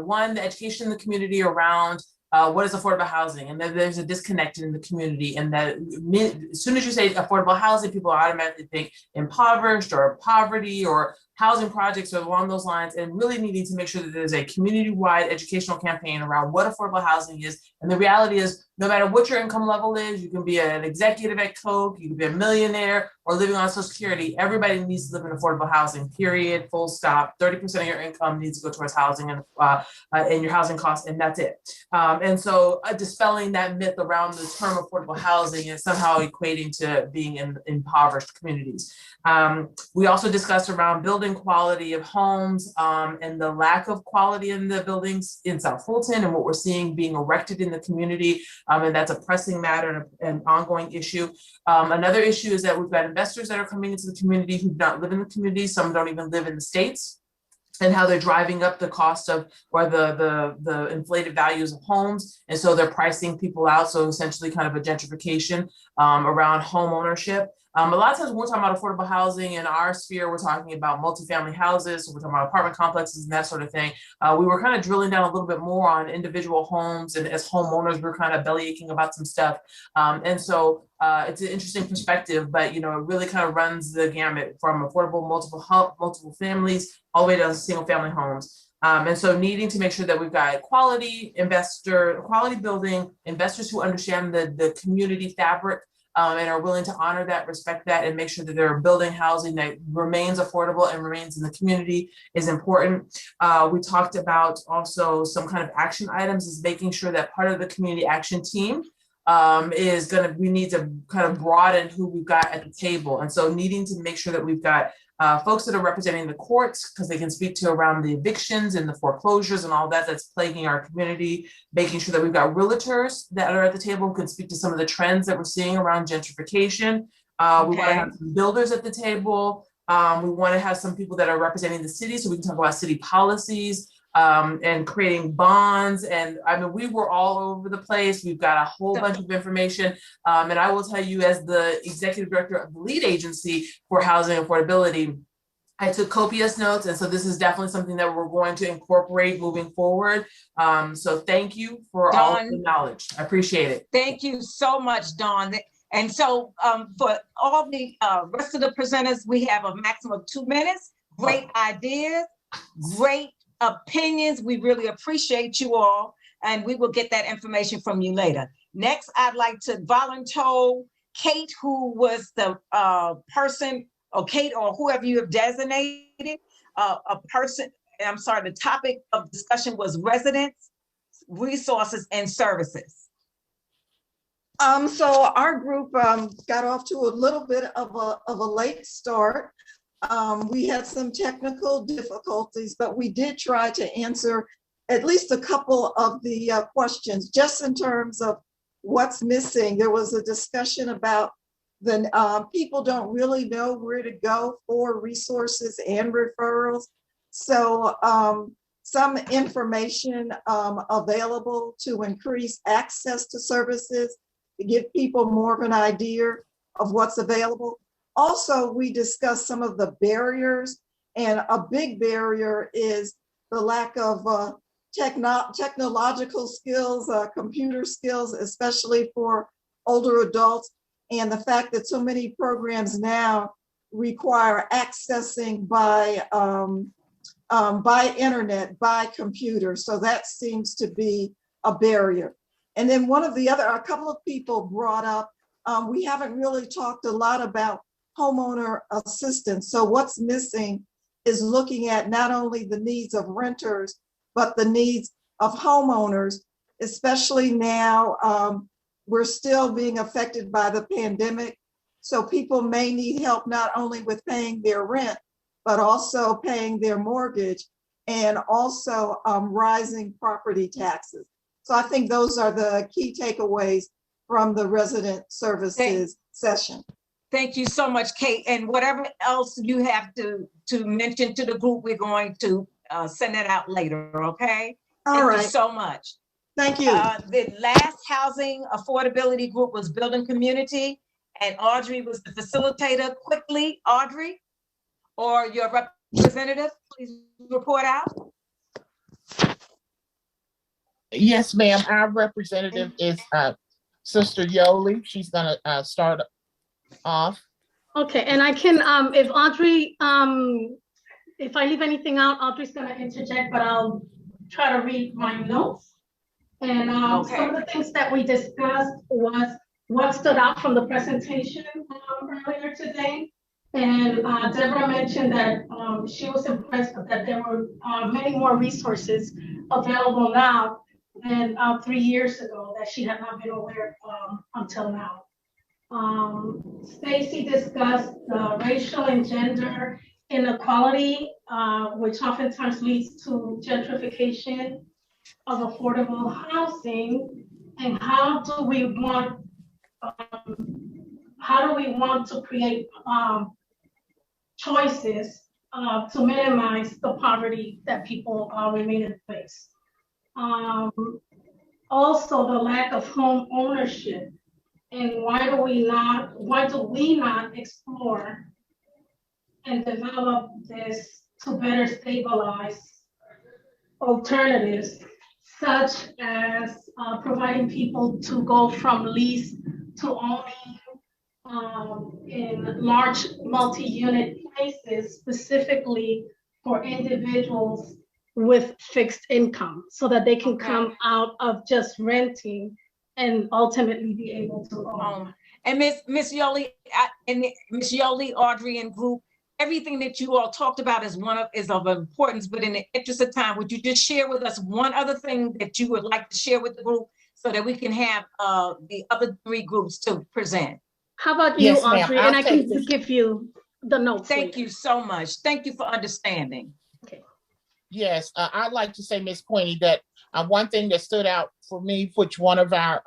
one, the education in the community around what is affordable housing, and then there's a disconnect in the community, and that as soon as you say affordable housing, people automatically think impoverished or poverty or housing projects or along those lines, and really needing to make sure that there's a community-wide educational campaign around what affordable housing is. And the reality is, no matter what your income level is, you can be an executive at Coke, you can be a millionaire or living on Social Security. Everybody needs to live in affordable housing, period, full stop. 30% of your income needs to go towards housing and your housing costs, and that's it. And so dispelling that myth around the term affordable housing is somehow equating to being in impoverished communities. We also discussed around building quality of homes and the lack of quality in the buildings in South Fulton and what we're seeing being erected in the community. And that's a pressing matter and an ongoing issue. Another issue is that we've got investors that are coming into the community who do not live in the community. Some don't even live in the States, and how they're driving up the cost of or the inflated values of homes. And so they're pricing people out. So essentially kind of a gentrification around home ownership. A lot of times when we're talking about affordable housing in our sphere, we're talking about multifamily houses, so we're talking about apartment complexes and that sort of thing. We were kind of drilling down a little bit more on individual homes, and as homeowners, we're kind of belly aching about some stuff. And so it's an interesting perspective, but it really kind of runs the gamut from affordable multiple families all the way down to single family homes. And so needing to make sure that we've got quality building, investors who understand the community fabric and are willing to honor that, respect that, and make sure that they're building housing that remains affordable and remains in the community is important. We talked about also some kind of action items is making sure that part of the community action team we need to kind of broaden who we've got at the table. And so needing to make sure that we've got folks that are representing the courts because they can speak to around the evictions and the foreclosures and all that's plaguing our community, making sure that we've got realtors that are at the table who can speak to some of the trends that we're seeing around gentrification. We want to have some builders at the table. We want to have some people that are representing the city so we can talk about city policies and creating bonds. And I mean, we were all over the place. We've got a whole bunch of information. And I will tell you, as the executive director of the lead agency for housing affordability, I took copious notes. And so this is definitely something that we're going to incorporate moving forward. So thank you for Dawn, all of the knowledge. I appreciate it. Thank you so much, Dawn. And so for all the rest of the presenters, we have a maximum of 2 minutes. Great ideas, great opinions. We really appreciate you all, and we will get that information from you later. Next, I'd like to volunteer Kate, who was the person, or Kate, or whoever you have designated, the topic of discussion was residents, resources, and services. So our group got off to a little bit of a late start. We had some technical difficulties, but we did try to answer at least a couple of the questions, just in terms of what's missing. There was a discussion about the people don't really know where to go for resources and referrals. So some information available to increase access to services, to give people more of an idea of what's available. Also, we discussed some of the barriers, and a big barrier is the lack of technological skills, computer skills, especially for older adults, and the fact that so many programs now require accessing by internet, by computer. So that seems to be a barrier. And then a couple of people brought up, we haven't really talked a lot about homeowner assistance. So what's missing is looking at not only the needs of renters, but the needs of homeowners, especially now. We're still being affected by the pandemic. So people may need help not only with paying their rent, but also paying their mortgage, and also rising property taxes. So I think those are the key takeaways from the resident services session. Thank you so much, Kate. And whatever else you have to mention to the group, we're going to send that out later, okay? Thank you so much. Thank you. The last housing affordability group was building community, and Audrey was the facilitator. Quickly, Audrey, or your representative, please report out. Yes, ma'am. Our representative is Sister Yoli. She's gonna start off. Okay, and I can, if Audrey, if I leave anything out, Audrey's gonna interject, but I'll try to read my notes. And some of the things that we discussed was what stood out from the presentation earlier today. And Deborah mentioned that she was impressed that there were many more resources available now than 3 years ago that she had not been aware of until now. Stacy discussed racial and gender inequality, which oftentimes leads to gentrification of affordable housing, and how do we want to create choices to minimize the poverty that people remain in place. Also, the lack of home ownership, and why do we not explore and develop this to better stabilize alternatives, such as providing people to go from lease to owning in large multi-unit places, specifically for individuals with fixed income, so that they can come out of just renting and ultimately be able to own. And Miss Yoli, Audrey, and group, everything that you all talked about is of importance, but in the interest of time, would you just share with us one other thing that you would like to share with the group so that we can have the other three groups to present? How about you, Audrey? And I can give you the notes. Thank you so much. Thank you for understanding. Okay. Yes, I'd like to say, Ms. Queenie, that one thing that stood out for me, which one of our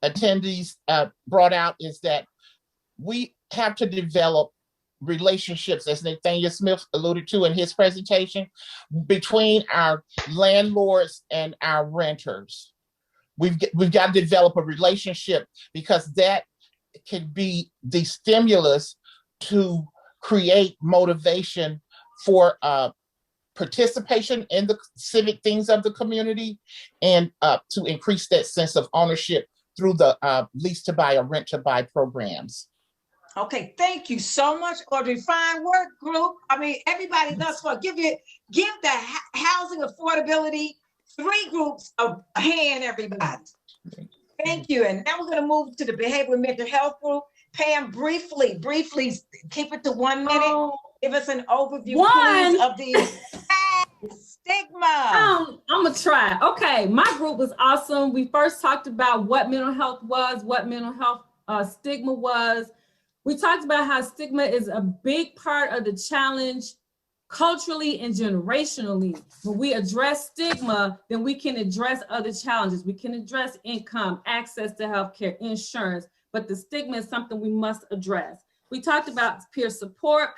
attendees brought out, is that we have to develop relationships, as Nathaniel Smith alluded to in his presentation, between our landlords and our renters. We've got to develop a relationship, because that can be the stimulus to create motivation for participation in the civic things of the community, and to increase that sense of ownership through the lease to buy or rent to buy programs. Okay, thank you so much, Audrey. Fine work, group. I mean, everybody thus far, give the housing affordability three groups a hand, everybody. Thank you. And now we're going to move to the behavioral mental health group. Pam, briefly, keep it to 1 minute. Give us an overview, please, of the stigma. I'm gonna try. Okay, my group was awesome. We first talked about what mental health was, what mental health stigma was. We talked about how stigma is a big part of the challenge culturally and generationally. When we address stigma, then we can address other challenges. We can address income, access to healthcare, insurance, but the stigma is something we must address. We talked about peer support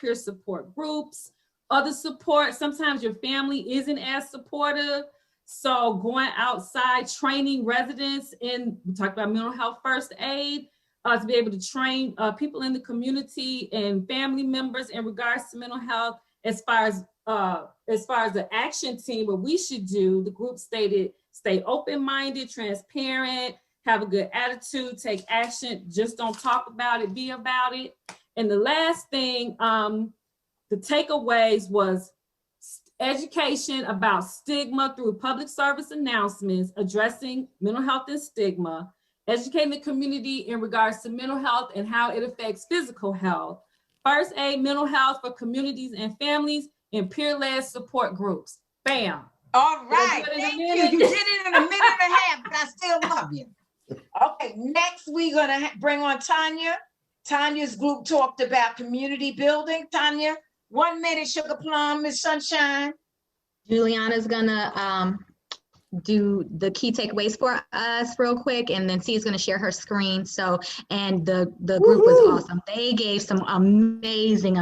groups, other support. Sometimes your family isn't as supportive. So going outside, training residents in, we talked about mental health first aid, to be able to train people in the community and family members in regards to mental health. As far as the action team, what we should do, the group stated, stay open-minded, transparent, have a good attitude, take action, just don't talk about it, be about it. And the last thing, the takeaways was education about stigma through public service announcements, addressing mental health and stigma, educating the community in regards to mental health and how it affects physical health, first aid mental health for communities and families, and peer-led support groups. Bam. All right, thank you. You did it in a minute and a half, but I still love you. Okay, next we're gonna bring on Tanya. Tanya's group talked about community building. Tanya, 1 minute, Sugar Plum, Miss Sunshine. Juliana's gonna do the key takeaways for us real quick, and then C's gonna share her screen. So, and the group was awesome. They gave some amazing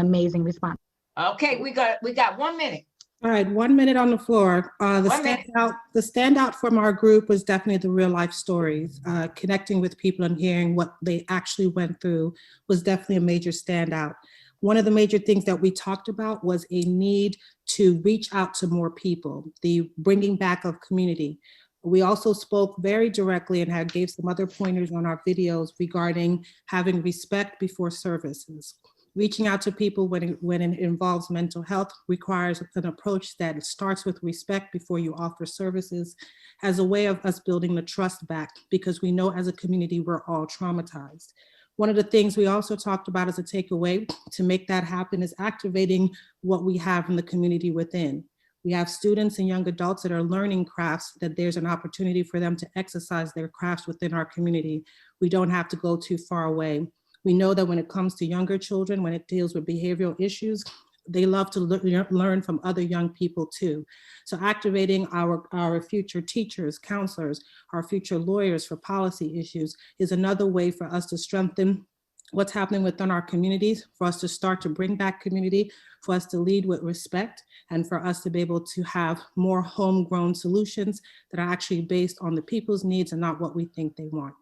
response. Okay, we got 1 minute. All right, 1 minute on the floor. The standout from our group was definitely the real life stories. Connecting with people and hearing what they actually went through was definitely a major standout. One of the major things that we talked about was a need to reach out to more people, the bringing back of community. We also spoke very directly and gave some other pointers on our videos regarding having respect before services. Reaching out to people when it involves mental health requires an approach that starts with respect before you offer services, as a way of us building the trust back, because we know as a community we're all traumatized. One of the things we also talked about as a takeaway to make that happen is activating what we have in the community within. We have students and young adults that are learning crafts, that there's an opportunity for them to exercise their crafts within our community. We don't have to go too far away. We know that when it comes to younger children, when it deals with behavioral issues, they love to learn from other young people too. So activating our future teachers, counselors, our future lawyers for policy issues is another way for us to strengthen what's happening within our communities, for us to start to bring back community, for us to lead with respect, and for us to be able to have more homegrown solutions that are actually based on the people's needs and not what we think they want.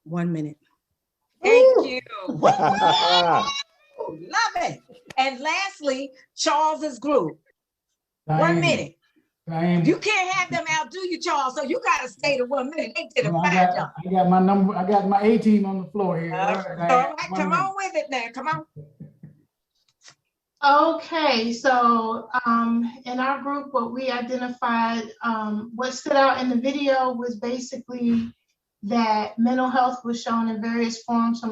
1 minute. Thank you. Love it. And lastly, Charles's group. 1 minute. You can't have them outdo you, Charles, so you got to stay to 1 minute. They did a fine job. I got my number. I got my 18 on the floor here. All right, come on with it now. Come on. Okay, so in our group, what we identified, what stood out in the video was basically that mental health was shown in various forms,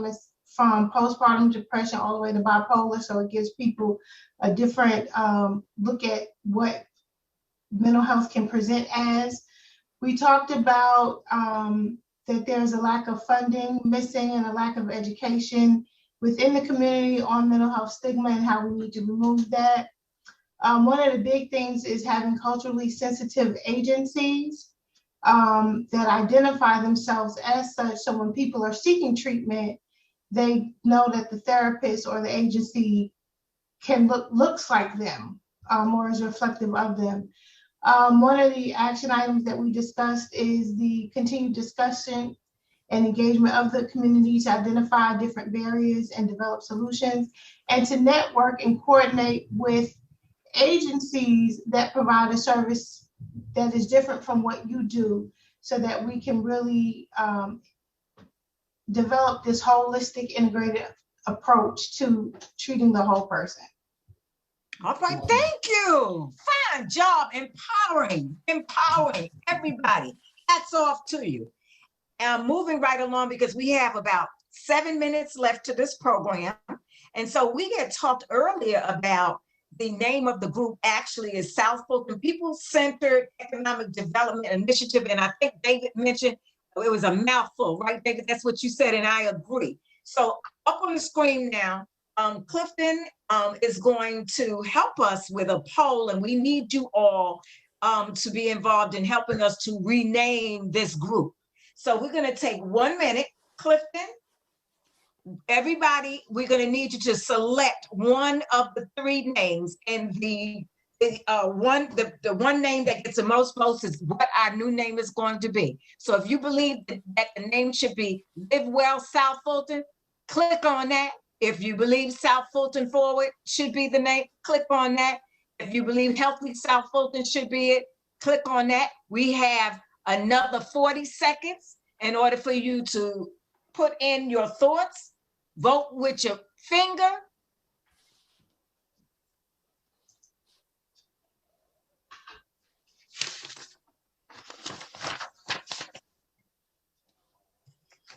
from postpartum depression all the way to bipolar. So it gives people a different look at what mental health can present as. We talked about that there's a lack of funding missing and a lack of education within the community on mental health stigma and how we need to remove that. One of the big things is having culturally sensitive agencies that identify themselves as such. So when people are seeking treatment, they know that the therapist or the agency looks like them or is reflective of them. One of the action items that we discussed is the continued discussion and engagement of the community to identify different barriers and develop solutions, and to network and coordinate with agencies that provide a service that is different from what you do, so that we can really develop this holistic, integrated approach to treating the whole person. All right, thank you. Fine job empowering everybody. Hats off to you. Moving right along, because we have about 7 minutes left to this program. And so we had talked earlier about the name of the group actually is South Fulton People-Centered Economic Development Initiative. And I think David mentioned it was a mouthful, right, David? That's what you said, and I agree. So up on the screen now, Clifton is going to help us with a poll, and we need you all to be involved in helping us to rename this group. So we're going to take 1 minute. Clifton, everybody, we're going to need you to select one of the 3 names, and the one name that gets the most votes is what our new name is going to be. So if you believe that the name should be Live Well South Fulton, click on that. If you believe South Fulton Forward should be the name, click on that. If you believe Healthy South Fulton should be it, click on that. We have another 40 seconds in order for you to put in your thoughts. Vote with your finger.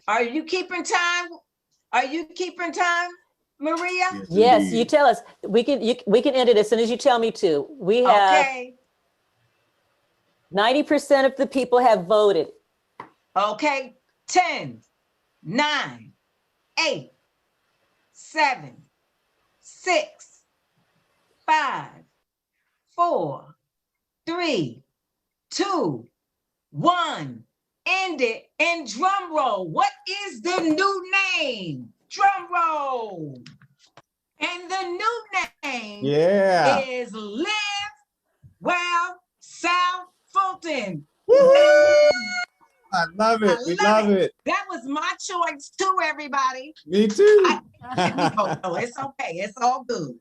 Are you keeping time? Are you keeping time, Maria? Yes, you tell us. We can end it as soon as you tell me to. We have 90% of the people have voted. Okay, 10, 9, 8, 7, 6, 5, 4, 3, 2, 1. End it and drum roll. What is the new name? Drum roll. And the new name is Live Well South Fulton. I love it. We love it. That was my choice too, everybody. Me too. It's okay. It's all good.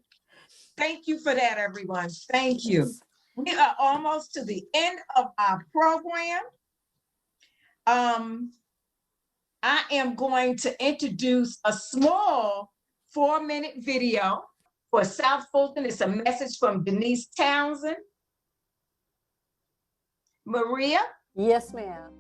Thank you for that, everyone. Thank you. We are almost to the end of our program. I am going to introduce a small 4-minute video for South Fulton. It's a message from Denise Townsend. Maria? Yes, ma'am.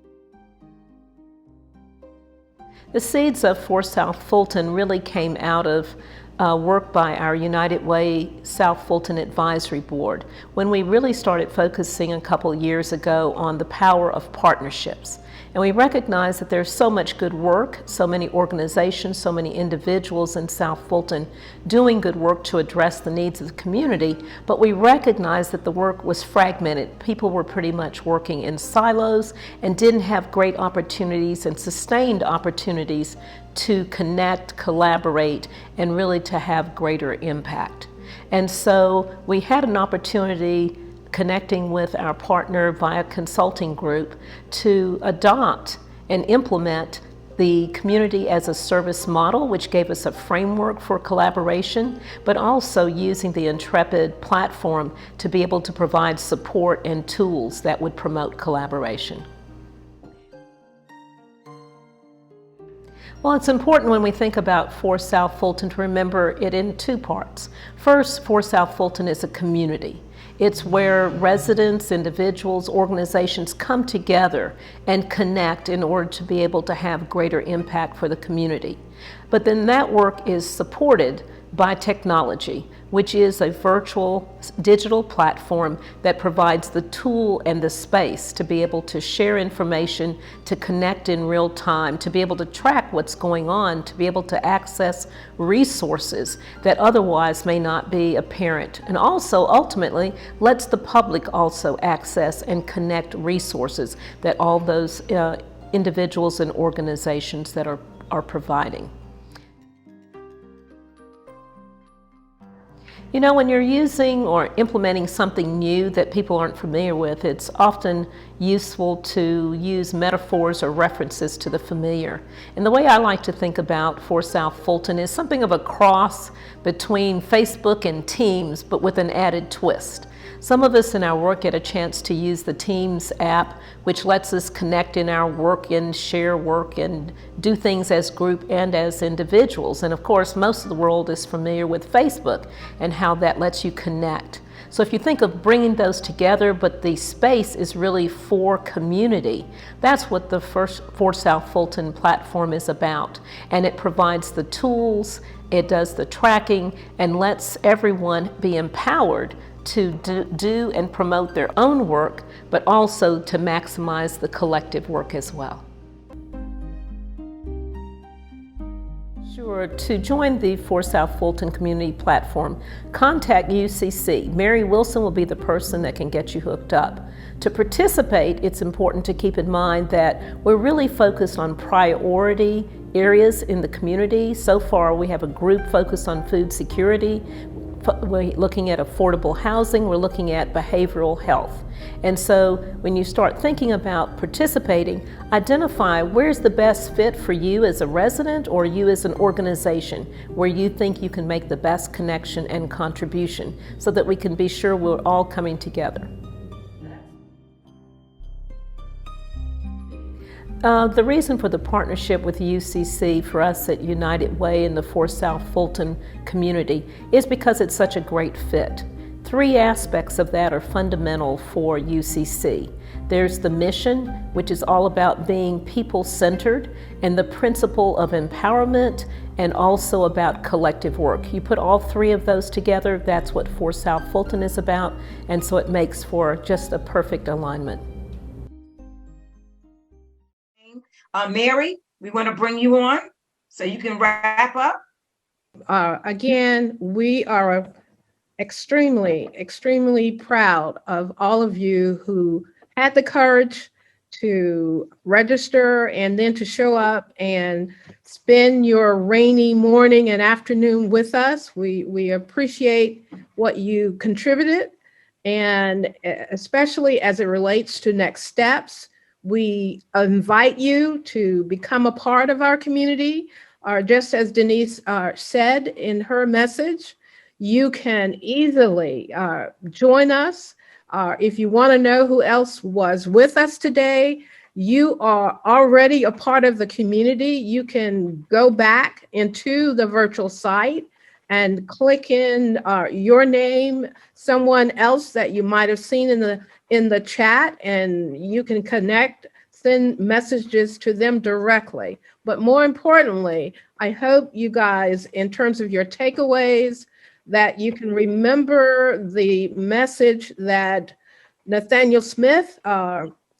The seeds of For South Fulton really came out of work by our United Way South Fulton Advisory Board when we really started focusing a couple years ago on the power of partnerships. And we recognize that there's so much good work, so many organizations, so many individuals in South Fulton doing good work to address the needs of the community, but we recognize that the work was fragmented. People were pretty much working in silos and didn't have great opportunities and sustained opportunities to connect, collaborate, and really to have greater impact. And so we had an opportunity connecting with our partner via consulting group to adopt and implement the community as a service model, which gave us a framework for collaboration, but also using the Intrepid platform to be able to provide support and tools that would promote collaboration. Well, it's important when we think about For South Fulton to remember it in 2 parts. First, For South Fulton is a community. It's where residents, individuals, organizations come together and connect in order to be able to have greater impact for the community. But then that work is supported by technology, which is a virtual digital platform that provides the tool and the space to be able to share information, to connect in real time, to be able to track what's going on, to be able to access resources that otherwise may not be apparent. And also, ultimately, lets the public also access and connect resources that all those individuals and organizations that are providing. You know, when you're using or implementing something new that people aren't familiar with, it's often useful to use metaphors or references to the familiar. And the way I like to think about For South Fulton is something of a cross between Facebook and Teams, but with an added twist. Some of us in our work get a chance to use the Teams app, which lets us connect in our work and share work and do things as group and as individuals. And of course, most of the world is familiar with Facebook and how that lets you connect. So if you think of bringing those together, but the space is really for community, that's what the For South Fulton platform is about. And it provides the tools It does the tracking and lets everyone be empowered to do and promote their own work, but also to maximize the collective work as well. Sure, to join the For South Fulton Community Platform, contact UCC. Mary Wilson will be the person that can get you hooked up. To participate, it's important to keep in mind that we're really focused on priority areas in the community. So far, we have a group focused on food security. We're looking at affordable housing, we're looking at behavioral health. And so when you start thinking about participating, identify where's the best fit for you as a resident or you as an organization where you think you can make the best connection and contribution so that we can be sure we're all coming together. The reason for the partnership with UCC for us at United Way and the For South Fulton community is because it's such a great fit. Three aspects of that are fundamental for UCC. There's the mission, which is all about being people-centered, and the principle of empowerment, and also about collective work. You put all three of those together, that's what For South Fulton is about, and so it makes for just a perfect alignment. Mary, we want to bring you on so you can wrap up. Again, we are extremely proud of all of you who had the courage to register and then to show up and spend your rainy morning and afternoon with us. We appreciate what you contributed, and especially as it relates to next steps. We invite you to become a part of our community, or just as Denise said in her message, you can easily join us. If you want to know who else was with us today, you are already a part of the community. You can go back into the virtual site and click in your name, someone else that you might have seen in the chat, and you can connect, send messages to them directly. But more importantly, I hope you guys, in terms of your takeaways, that you can remember the message that Nathaniel Smith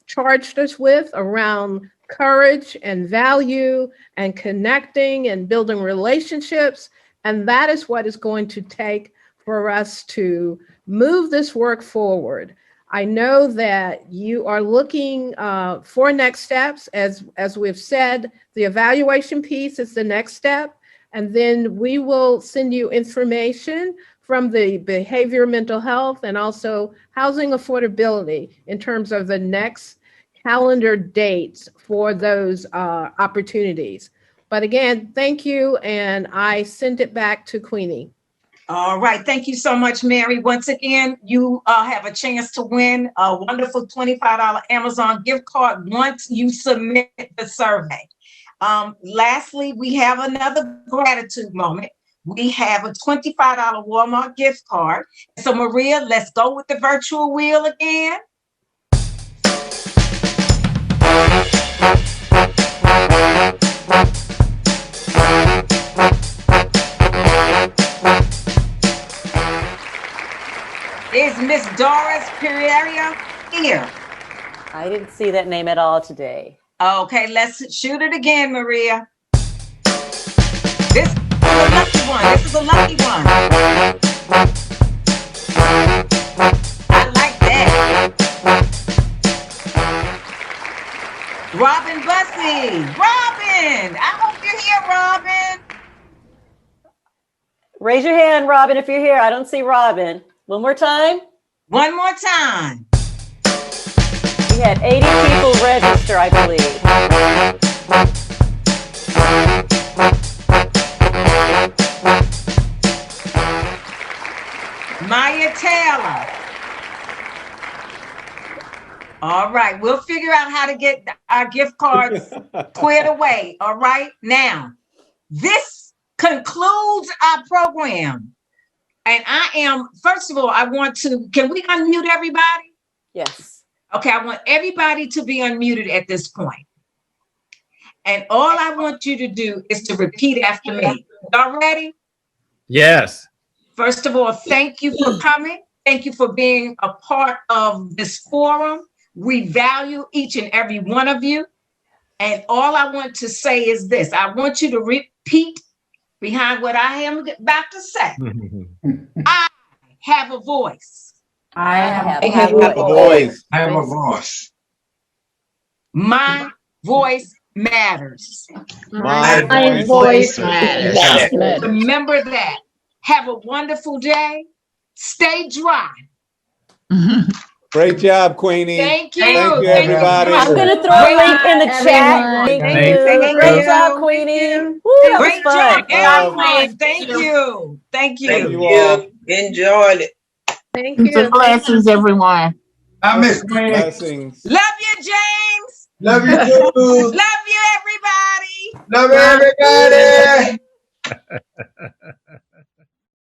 charged us with around courage and value and connecting and building relationships. And that is what is going to take for us to move this work forward. I know that you are looking for next steps. As we've said, the evaluation piece is the next step. And then we will send you information from the behavior, mental health, and also housing affordability in terms of the next calendar dates for those opportunities. But again, thank you, and I send it back to Queenie. All right, thank you so much, Mary. Once again, you have a chance to win a wonderful $25 Amazon gift card once you submit the survey. Lastly, we have another gratitude moment. We have a $25 Walmart gift card. So Maria, let's go with the virtual wheel again. Is Miss Doris Pereira here? I didn't see that name at all today. Okay, let's shoot it again, Maria. This is a lucky one. This is a lucky one. I like that. Robin Bussey. Robin, I hope you're here, Robin. Raise your hand, Robin, if you're here. I don't see Robin. One more time. One more time. We had 80 people register, I believe. Maya Taylor. All right, we'll figure out how to get our gift cards squared away. All right, now, this concludes our program. And I am, first of all, I want to, can we unmute everybody? Yes. Okay, I want everybody to be unmuted at this point. And all I want you to do is to repeat after me. Y'all ready? Yes. First of all, thank you for coming. Thank you for being a part of this forum. We value each and every one of you. And all I want to say is this. I want you to repeat behind what I am about to say. I have a voice. I have a voice. I have a voice. My voice matters. My voice matters. Remember that. Have a wonderful day. Stay dry. Great job, Queenie. Thank you. Thank you, everybody. I'm going to throw a link in the chat. Thank you. Great job, Queenie. Woo, that was Great fun. job, everyone. Thank you. Thank you. Thank you all. Enjoyed it. Thank Peace and blessings, everyone. I miss Blessings. Love you, James. Love you too. Love you, everybody. Love everybody.